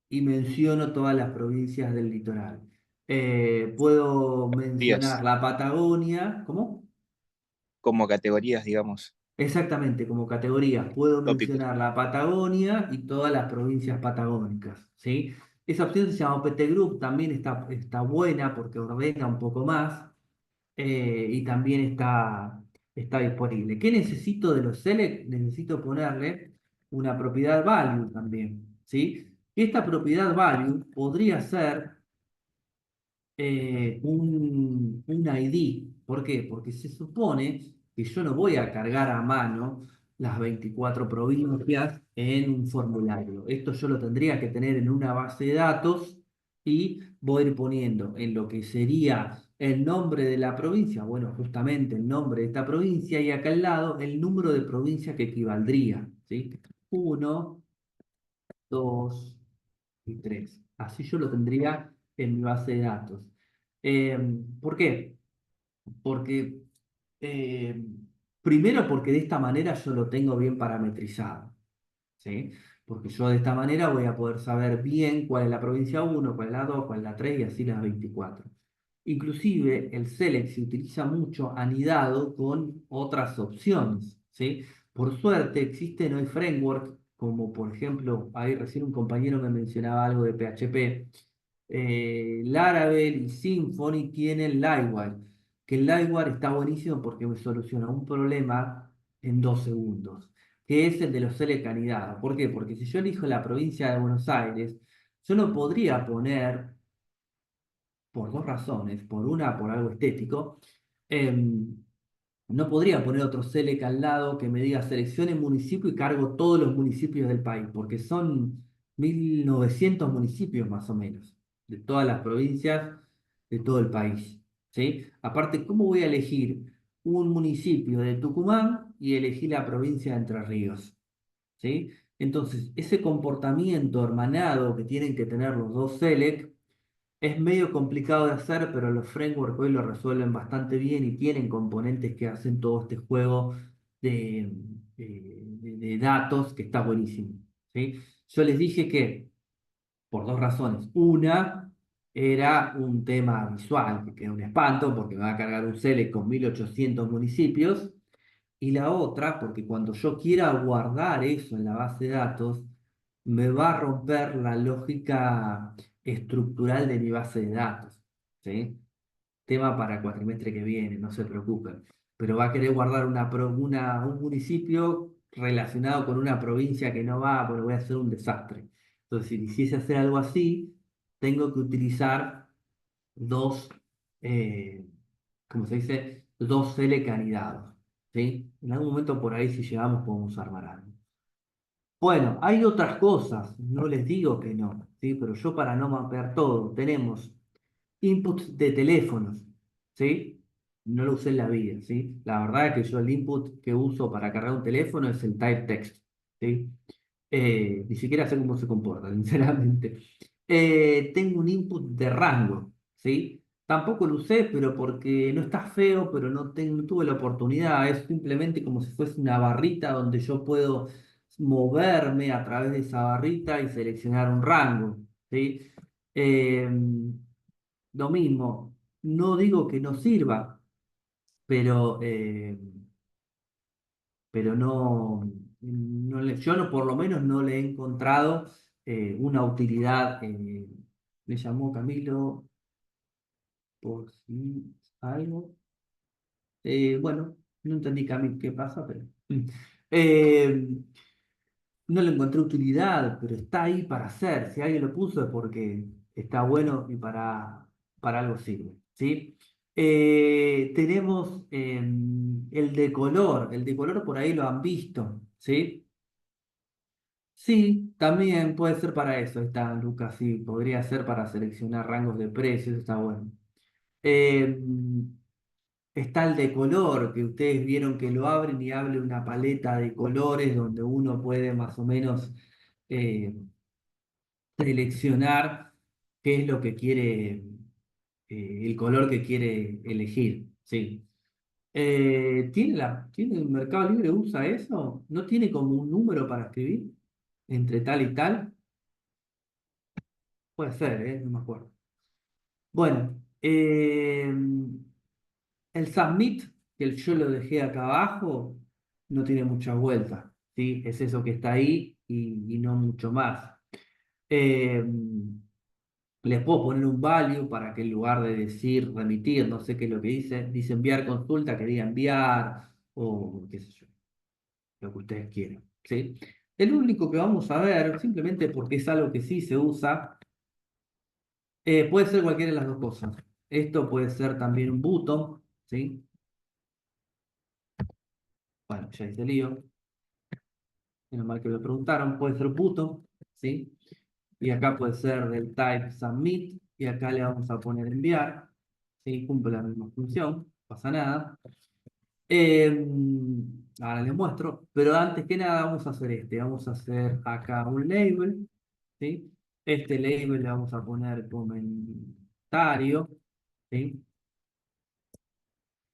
y menciono todas las provincias del litoral. Puedo mencionar Días. la Patagonia, ¿cómo? Como categorías, digamos. Exactamente, como categorías, puedo Tópicos. mencionar la Patagonia y todas las provincias patagónicas, ¿sí? Esa opción se llama OPT Group, también está buena porque ordena un poco más y también está disponible. ¿Qué necesito de los select? Necesito ponerle una propiedad value también, ¿sí? Esta propiedad value podría ser un ID. ¿Por qué? Porque se supone que yo no voy a cargar a mano las 24 provincias en un formulario. Esto yo lo tendría que tener en una base de datos y voy a ir poniendo en lo que sería el nombre de la provincia, bueno, justamente el nombre de esta provincia y acá al lado el número de provincia que equivaldría, ¿sí? 1, 2 y 3. Así yo lo tendría en mi base de datos. ¿Por qué? Porque, eh, primero porque de esta manera yo lo tengo bien parametrizado, ¿sí? Porque yo de esta manera voy a poder saber bien cuál es la provincia 1, cuál es la 2, cuál es la 3 y así las 24. Inclusive el select se utiliza mucho anidado con otras opciones, ¿sí? Por suerte existen hoy frameworks como por ejemplo, ahí recién un compañero me mencionaba algo de PHP, Laravel y Symfony tienen Livewire, que el Livewire está buenísimo porque me soluciona un problema en 2 segundos, que es el de los select anidados. ¿Por qué? Porque si yo elijo la provincia de Buenos Aires, yo no podría poner por dos razones. Por una, por algo estético. No podría poner otro select al lado que me diga seleccione municipio y cargo todos los municipios del país, porque son 1900 municipios más o menos, de todas las provincias de todo el país. ¿Sí? Aparte, ¿cómo voy a elegir un municipio de Tucumán y elegir la provincia de Entre Ríos? ¿Sí? Entonces, ese comportamiento hermanado que tienen que tener los dos select es medio complicado de hacer, pero los frameworks hoy lo resuelven bastante bien y tienen componentes que hacen todo este juego de, de datos que está buenísimo. ¿Sí? Yo les dije que por dos razones. Una era un tema visual, que es un espanto porque me va a cargar un select con 1800 municipios. Y la otra, porque cuando yo quiera guardar eso en la base de datos, me va a romper la lógica estructural de mi base de datos. ¿Sí? Tema para el cuatrimestre que viene, no se preocupen. Pero va a querer guardar un municipio relacionado con una provincia que no va, porque voy a hacer un desastre. Entonces, si quisiese hacer algo así, tengo que utilizar dos, ¿cómo se dice? Dos L canidados, ¿sí? En algún momento por ahí, si llegamos, podemos armar algo. Bueno, hay otras cosas, no les digo que no, ¿sí? Pero yo para no mapear todo, tenemos inputs de teléfonos, ¿sí? No lo usé en la vida, ¿sí? La verdad es que yo el input que uso para cargar un teléfono es el type text, ¿sí? Ni siquiera sé cómo se comporta, sinceramente. Tengo un input de rango, ¿sí? Tampoco lo usé, pero porque no está feo, pero no tuve la oportunidad. Es simplemente como si fuese una barrita donde yo puedo moverme a través de esa barrita y seleccionar un rango, ¿sí? Eh, lo mismo, no digo que no sirva, pero, eh, pero yo no, por lo menos no le he encontrado una utilidad. Me llamó Camilo por si algo. Bueno, no entendí Camilo qué pasa, pero eh, no le encontré utilidad, pero está ahí para hacer. Si alguien lo puso es porque está bueno y para algo sirve, ¿sí? Tenemos el de color. El de color por ahí lo han visto, ¿sí? Sí, también puede ser para eso. Ahí está, Lucas, sí, podría ser para seleccionar rangos de precios, está bueno. Eh, Está el de color, que ustedes vieron que lo abren y abre una paleta de colores donde uno puede más o menos eh, seleccionar qué es lo que quiere, el color que quiere elegir, ¿sí? ¿Tiene el Mercado Libre usa eso? ¿No tiene como un número para escribir entre tal y tal? Puede ser, ¿eh? No me acuerdo. Bueno, el submit, que yo lo dejé acá abajo, no tiene mucha vuelta, ¿sí? Es eso que está ahí y no mucho más. Eh, Les puedo poner un value para que en lugar de decir remitir, no sé qué es lo que dice enviar consulta, que diga enviar o qué sé yo, lo que ustedes quieran, ¿sí? El único que vamos a ver, simplemente porque es algo que sí se usa, puede ser cualquiera de las dos cosas. Esto puede ser también un button, ¿sí? Bueno, ya hice lío. Menos mal que me preguntaron, puede ser button, ¿sí? Y acá puede ser del type submit, y acá le vamos a poner enviar, ¿sí? Cumple la misma función, no pasa nada. Ahora les muestro, pero antes que nada vamos a hacer vamos a hacer acá un label, ¿sí? Este label le vamos a poner comentario, ¿sí?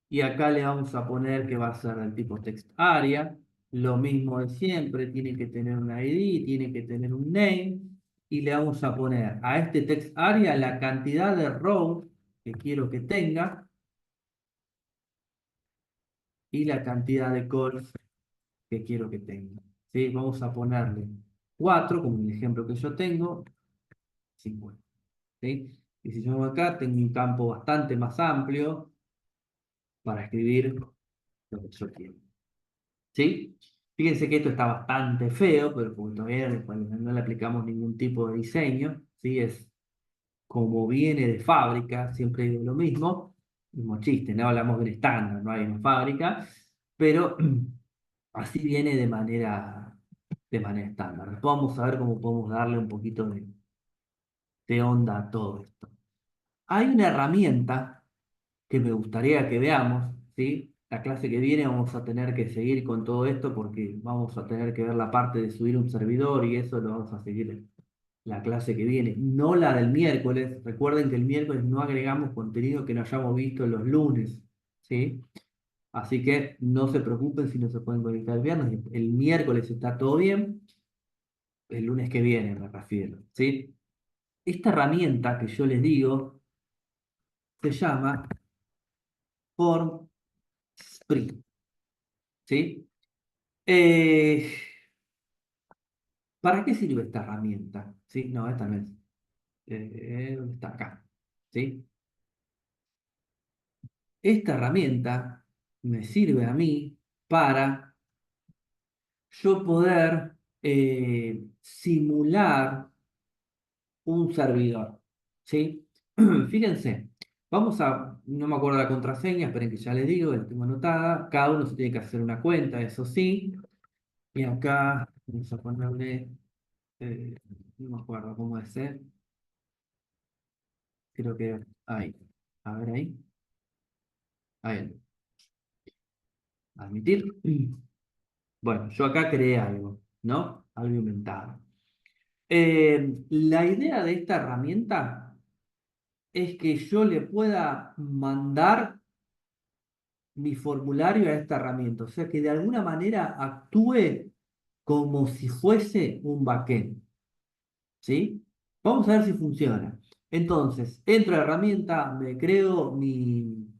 Y acá le vamos a poner que va a ser del tipo text area, lo mismo de siempre, tiene que tener un ID, tiene que tener un name, y le vamos a poner a este text area la cantidad de rows que quiero que tenga y la cantidad de calls que quiero que tenga, ¿sí? Vamos a ponerle 4, como en el ejemplo que yo tengo, 50, ¿sí? Y si yo vengo acá, tengo un campo bastante más amplio para escribir lo que yo quiero, ¿sí? Fíjense que esto está bastante feo, pero porque todavía no le aplicamos ningún tipo de diseño, ¿sí? Es como viene de fábrica, siempre digo lo mismo chiste, no hablamos del estándar, no hay una fábrica, pero así viene de manera estándar. Después vamos a ver cómo podemos darle un poquito de onda a todo esto. Hay una herramienta que me gustaría que veamos, ¿sí? La clase que viene vamos a tener que seguir con todo esto porque vamos a tener que ver la parte de subir un servidor y eso lo vamos a seguir la clase que viene, no la del miércoles. Recuerden que el miércoles no agregamos contenido que no hayamos visto los lunes, ¿sí? Así que no se preocupen si no se pueden conectar el viernes. El miércoles está todo bien, el lunes que viene me refiero, ¿sí? Esta herramienta que yo les digo se llama Form Sprint, ¿sí? ¿Para qué sirve esta herramienta? ¿Sí? No, esta no es. ¿Dónde está? Acá, ¿sí? Esta herramienta me sirve a mí para yo poder simular un servidor, ¿sí? Fíjense, no me acuerdo la contraseña, esperen que ya les digo, la tengo anotada. Cada uno se tiene que hacer una cuenta, eso sí. Y acá vamos a ponerle, no me acuerdo cómo es, creo que ahí. A ver ahí. Ahí. Admitir. Bueno, yo acá creé algo, ¿no? Algo inventado. La idea de esta herramienta es que yo le pueda mandar mi formulario a esta herramienta, o sea que de alguna manera actúe como si fuese un backend, ¿sí? Vamos a ver si funciona. Entonces, entro a la herramienta, me creo mi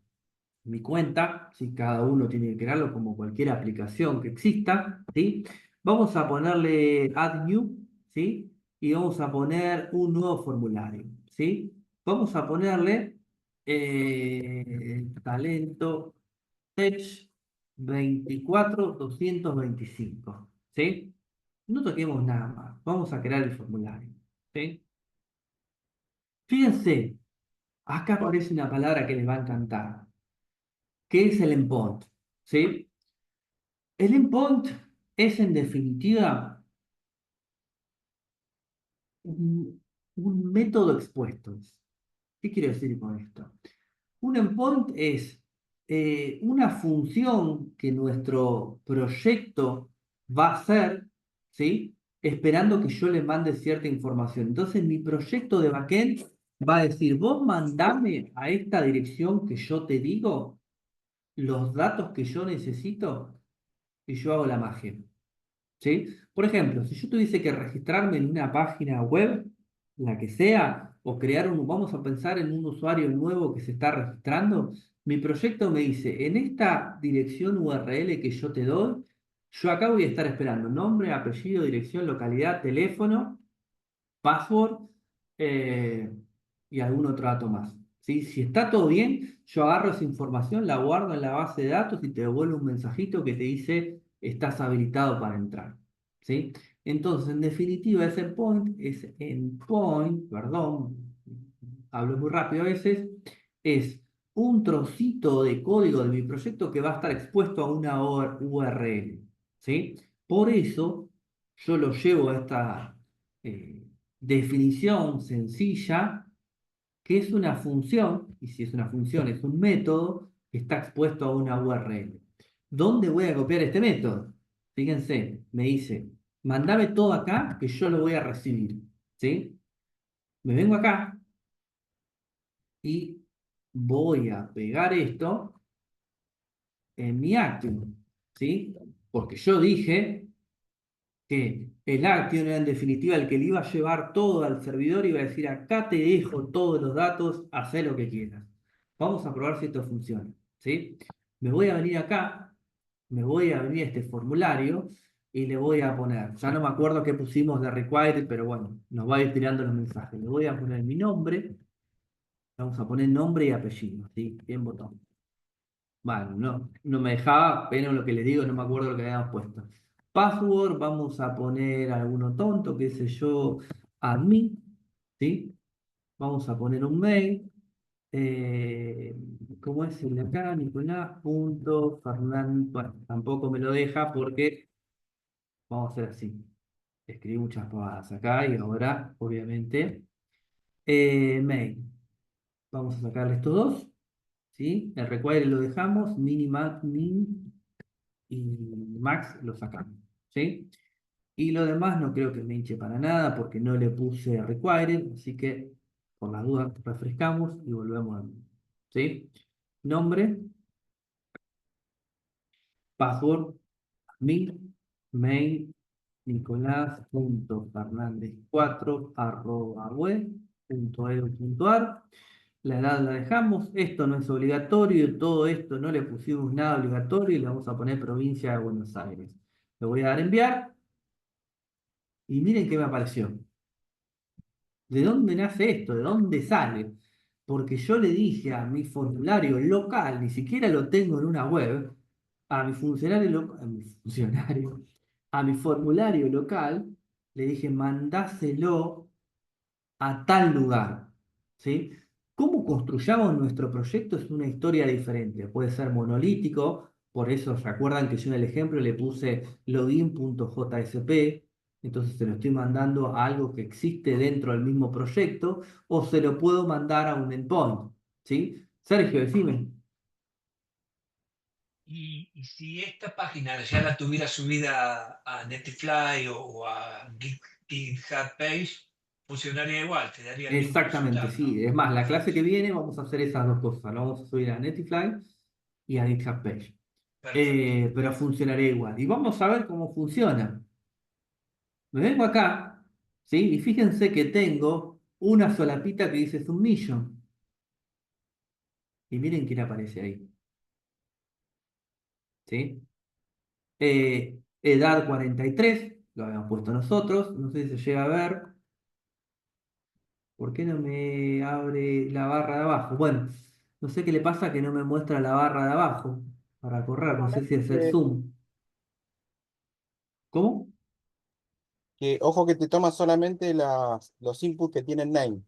cuenta, si cada uno tiene que crearlo como cualquier aplicación que exista, ¿sí? Vamos a ponerle Add New, ¿sí? Y vamos a poner un nuevo formulario, ¿sí? Vamos a ponerle talento Tech 24225, ¿sí? No toquemos nada más, vamos a crear el formulario, ¿sí? Fíjense, acá aparece una palabra que les va a encantar, que es el endpoint, ¿sí? El endpoint es en definitiva un método expuesto. ¿Qué quiero decir con esto? Un endpoint es una función que nuestro proyecto va a hacer, ¿sí? Esperando que yo le mande cierta información. Entonces mi proyecto de backend va a decir, vos mandame a esta dirección que yo te digo los datos que yo necesito y yo hago la magia, ¿sí? Por ejemplo, si yo tuviese que registrarme en una página web, la que sea, o vamos a pensar en un usuario nuevo que se está registrando, mi proyecto me dice, en esta dirección URL que yo te doy, yo acá voy a estar esperando nombre, apellido, dirección, localidad, teléfono, password eh, y algún otro dato más, ¿sí? Si está todo bien, yo agarro esa información, la guardo en la base de datos y te devuelvo un mensajito que te dice estás habilitado para entrar, ¿sí? Entonces, en definitiva, ese endpoint, perdón, hablo muy rápido a veces, es un trocito de código de mi proyecto que va a estar expuesto a una URL, ¿sí? Por eso yo lo llevo a esta definición sencilla, que es una función, y si es una función es un método que está expuesto a una URL. ¿Dónde voy a copiar este método? Fíjense, me dice, mandame todo acá que yo lo voy a recibir, ¿sí? Me vengo acá y voy a pegar esto en mi Action, ¿sí? Porque yo dije que el Action era en definitiva el que le iba a llevar todo al servidor y iba a decir, acá te dejo todos los datos, haz lo que quieras. Vamos a probar si esto funciona, ¿sí? Me voy a venir acá, me voy a venir a este formulario y le voy a poner, ya no me acuerdo qué pusimos de required, pero bueno, nos va a ir tirando los mensajes. Le voy a poner mi nombre, vamos a poner nombre y apellido, ¿sí? Bien botón. Bueno, no me dejaba, pero lo que les digo, no me acuerdo lo que habíamos puesto. Password, vamos a poner alguno tonto, qué sé yo, admin, ¿sí? Vamos a poner un mail. ¿Cómo es el de acá? Nicolás.fernández. Bueno, tampoco me lo deja porque vamos a hacer así. Escribí muchas pavadas acá y ahora, obviamente, mail. Vamos a sacarle estos dos. ¿Sí? El require lo dejamos, min y max lo sacamos, ¿sí? Y lo demás no creo que me hinche para nada porque no le puse require, así que por las dudas refrescamos y volvemos a mí, ¿sí? Nombre, password, min, mail, nicolás.fernández4@web.edu.ar. La edad la dejamos, esto no es obligatorio, todo esto no le pusimos nada obligatorio y le vamos a poner provincia de Buenos Aires. Le voy a dar enviar y miren qué me apareció. ¿De dónde nace esto? ¿De dónde sale? Porque yo le dije a mi formulario local, ni siquiera lo tengo en una web, a mi a mi formulario local, le dije mandáselo a tal lugar, ¿sí? Cómo construyamos nuestro proyecto es una historia diferente. Puede ser monolítico, por eso recuerdan que yo en el ejemplo le puse login.jsp, entonces se lo estoy mandando a algo que existe dentro del mismo proyecto, o se lo puedo mandar a un endpoint, ¿sí? Sergio, decime. Y si esta página ya la tuviera subida a Netlify o a GitHub Page, funcionaría igual, te daría el mismo Exactamente, resultado, ¿no? sí. Es más, la clase que Perfecto, viene vamos a hacer esas dos cosas. Lo vamos a subir a Netlify y a GitHub Page. perfecto. Pero funcionaría igual. Y vamos a ver cómo funciona. Me vengo acá, ¿sí? Y fíjense que tengo una solapita que dice Submission. Y miren quién aparece ahí, ¿sí? Edad 43, lo habíamos puesto nosotros. No sé si se llega a ver. ¿Por qué no me abre la barra de abajo? Bueno, no sé qué le pasa que no me muestra la barra de abajo para correr. No sé si es el zoom. ¿Cómo? Que ojo que te toma solamente los inputs que tienen name.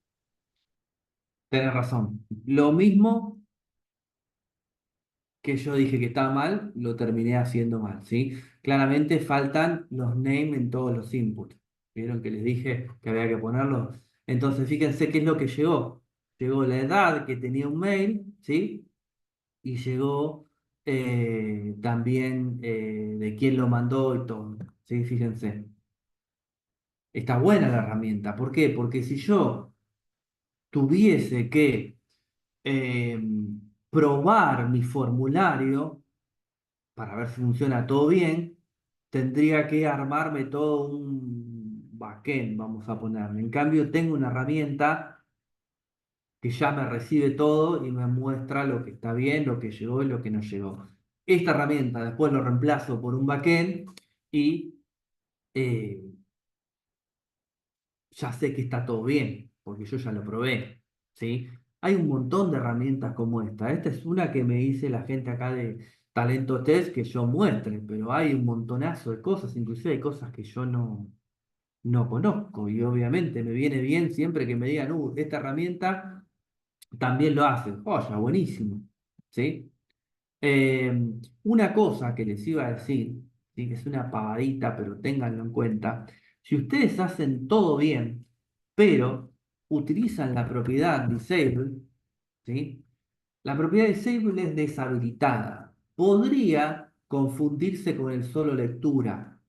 Tenés razón. Lo mismo que yo dije que estaba mal, lo terminé haciendo mal, ¿sí? Claramente faltan los name en todos los inputs. ¿Vieron que les dije que había que ponerlos? Entonces, fíjense qué es lo que llegó. Llegó la edad que tenía un mail, ¿sí? Y llegó también de quién lo mandó y todo, ¿sí? Fíjense. Está buena la herramienta. ¿Por qué? Porque si yo tuviese que eh, probar mi formulario para ver si funciona todo bien, tendría que armarme todo un backend, vamos a ponerle. En cambio, tengo una herramienta que ya me recibe todo y me muestra lo que está bien, lo que llegó y lo que no llegó. Esta herramienta después lo reemplazo por un backend y eh, ya sé que está todo bien, porque yo ya lo probé, ¿sí? Hay un montón de herramientas como esta. Esta es una que me dice la gente acá de Talento Test que yo muestre, pero hay un montonazo de cosas, inclusive hay cosas que yo no conozco y obviamente me viene bien siempre que me digan, esta herramienta también lo hace. Joya, buenísimo, ¿sí? Eh, una cosa que les iba a decir, ¿sí? Que es una pavadita, pero ténganlo en cuenta. Si ustedes hacen todo bien, pero utilizan la propiedad disable, ¿sí? La propiedad disable es deshabilitada. Podría confundirse con el solo lectura,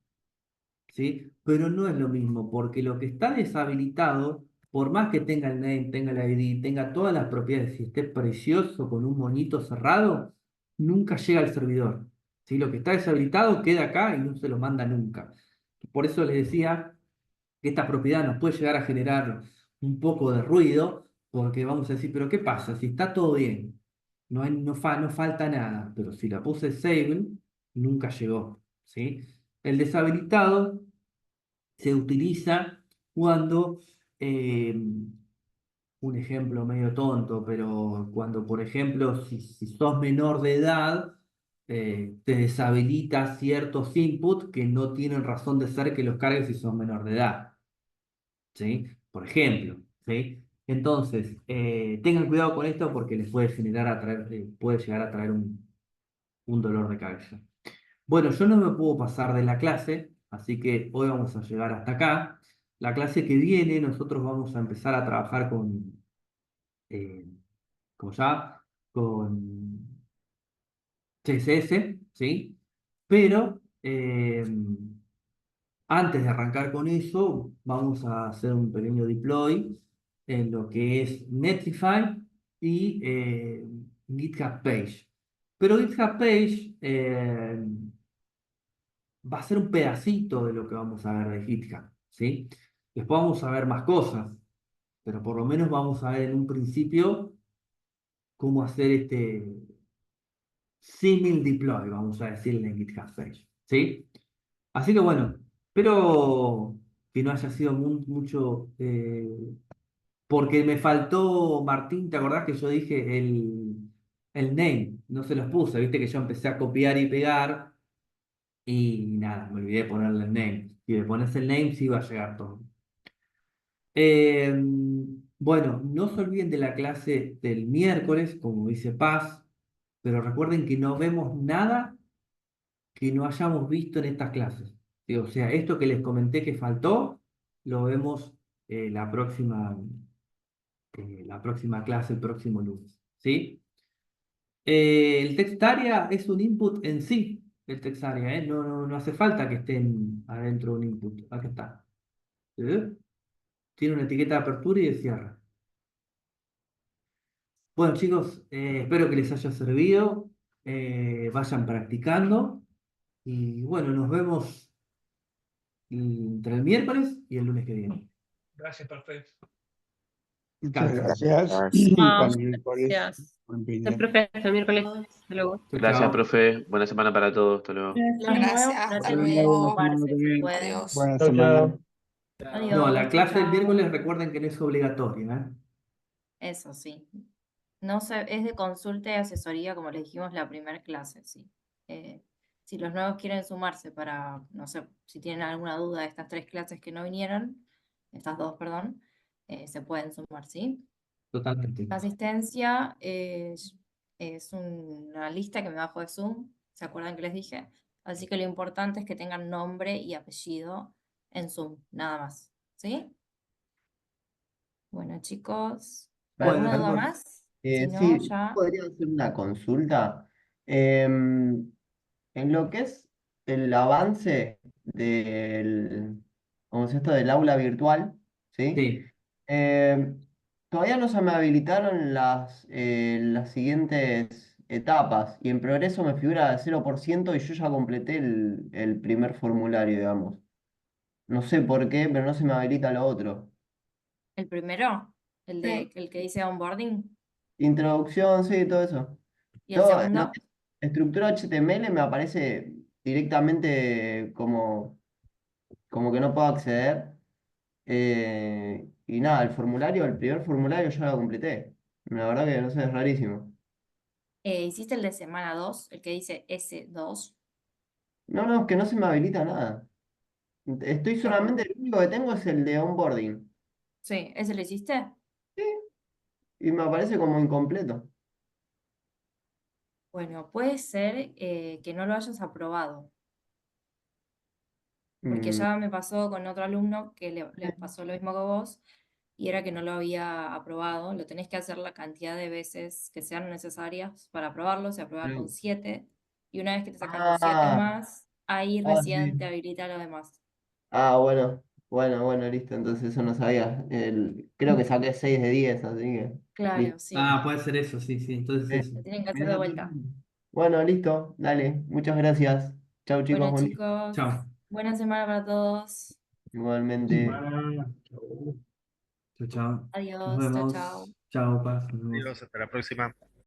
¿sí? Pero no es lo mismo, porque lo que está deshabilitado, por más que tenga el name, tenga el ID, tenga todas las propiedades y esté precioso con un monito cerrado, nunca llega al servidor, ¿sí? Lo que está deshabilitado queda acá y no se lo manda nunca. Por eso les decía que esta propiedad nos puede llegar a generar un poco de ruido, porque vamos a decir, pero ¿qué pasa? Si está todo bien, no falta nada, pero si la puse disable, nunca llegó, ¿sí? El deshabilitado se utiliza cuando, eh, un ejemplo medio tonto, pero cuando, por ejemplo, si sos menor de edad, te deshabilita ciertos inputs que no tienen razón de ser que los cargues si sos menor de edad, ¿sí? Por ejemplo, ¿sí? Entonces, tengan cuidado con esto porque les puede puede llegar a traer un dolor de cabeza. Bueno, yo no me puedo pasar de la clase, así que hoy vamos a llegar hasta acá. La clase que viene, nosotros vamos a empezar a trabajar eh, como ya, con CSS, ¿sí? Pero antes de arrancar con eso, vamos a hacer un pequeño deploy en lo que es Netlify y GitHub Page. Pero GitHub Page va a ser un pedacito de lo que vamos a ver de GitHub, ¿sí? Después vamos a ver más cosas, pero por lo menos vamos a ver en un principio cómo hacer este simil deploy, vamos a decirle en GitHub Page, ¿sí? Así que bueno, espero que no haya sido mucho, porque me faltó, Martín, ¿te acordás que yo dije el name? No se los puse, viste que yo empecé a copiar y pegar. Y nada, me olvidé de ponerle el name. Si le pones el name, sí va a llegar todo. Bueno, no se olviden de la clase del miércoles, como dice Paz, pero recuerden que no vemos nada que no hayamos visto en estas clases. ¿Sí? O sea, esto que les comenté que faltó, lo vemos la próxima clase, el próximo lunes. ¿Sí? El textaria es un input en sí, el textaria, ¿eh? No hace falta que estén adentro de un input. Acá está. ¿Sí? Tiene una etiqueta de apertura y de cierre. Bueno, chicos, espero que les haya servido. Vayan practicando. Y bueno, nos vemos entre el miércoles y el lunes que viene. Gracias, perfecto. Muchas Descansen. gracias. Hasta el miércoles. Gracias. Buen fin El de- profe, hasta el miércoles. Hasta luego. Chau, Gracias, chau. profe. Buena semana para todos. Hasta luego. Gracias, Hasta hasta luego, buena luego. semana también. Pueden. Buena Chau, semana. chau. No, Adiós, la chau, clase del chau. miércoles recuerden que no es obligatoria, ¿eh? Eso sí. No sé, es de consulta y asesoría, como les dijimos, la primera clase, sí. Si los nuevos quieren sumarse para, no sé, si tienen alguna duda de estas 3 clases que no vinieron, estas 2, perdón, se pueden sumar, ¿sí? Totalmente. La asistencia es una lista que me bajo de Zoom, ¿se acuerdan que les dije? Así que lo importante es que tengan nombre y apellido en Zoom, nada más, ¿sí? Bueno, chicos, ¿alguna duda Perdón. más? Si no, Sí, ya. podría hacer una consulta. En lo que es el avance ¿cómo es esto? Del aula virtual, ¿sí? Sí. Todavía no se me habilitaron las siguientes etapas y en progreso me figura 0% y yo ya completé el primer formulario, digamos. No sé por qué, pero no se me habilita lo otro. ¿El primero? Sí. El que dice onboarding? Introducción, sí, todo eso. ¿Y el Todo lo segundo? que es estructura HTML me aparece directamente como que no puedo acceder. Y nada, el primer formulario ya lo completé. La verdad que no sé, es rarísimo. ¿Hiciste el de semana 2, el que dice S2? No, no, es que no se me habilita nada. Estoy solamente, el único que tengo es el de onboarding. Sí, ¿ese lo hiciste? Y me aparece como incompleto. Bueno, puede ser que no lo hayas aprobado, porque Mm, ya me pasó con otro alumno que le pasó lo mismo que vos, y era que no lo había aprobado. Lo tenés que hacer la cantidad de veces que sean necesarias para aprobarlo. Se aprueba con sí. 7, y una vez que te sacas los 7 Ah, más, ahí sí. recién te habilita lo demás. Bueno. Bueno, listo. Entonces eso no sabía. Creo que saqué 6 de 10 así que. Claro, Listo. sí. Ah, puede ser eso, sí, sí. Entonces eso. Lo tienen que hacer de vuelta. Bueno, listo. Dale. Muchas gracias. Chau, chicos. Bueno, Buen día. chicos, Chao. buena semana para todos. Igualmente. Chao, chao. Nos Adiós, chao, chao. vemos. Chao, Paz. Nos vemos. Adiós, hasta la próxima.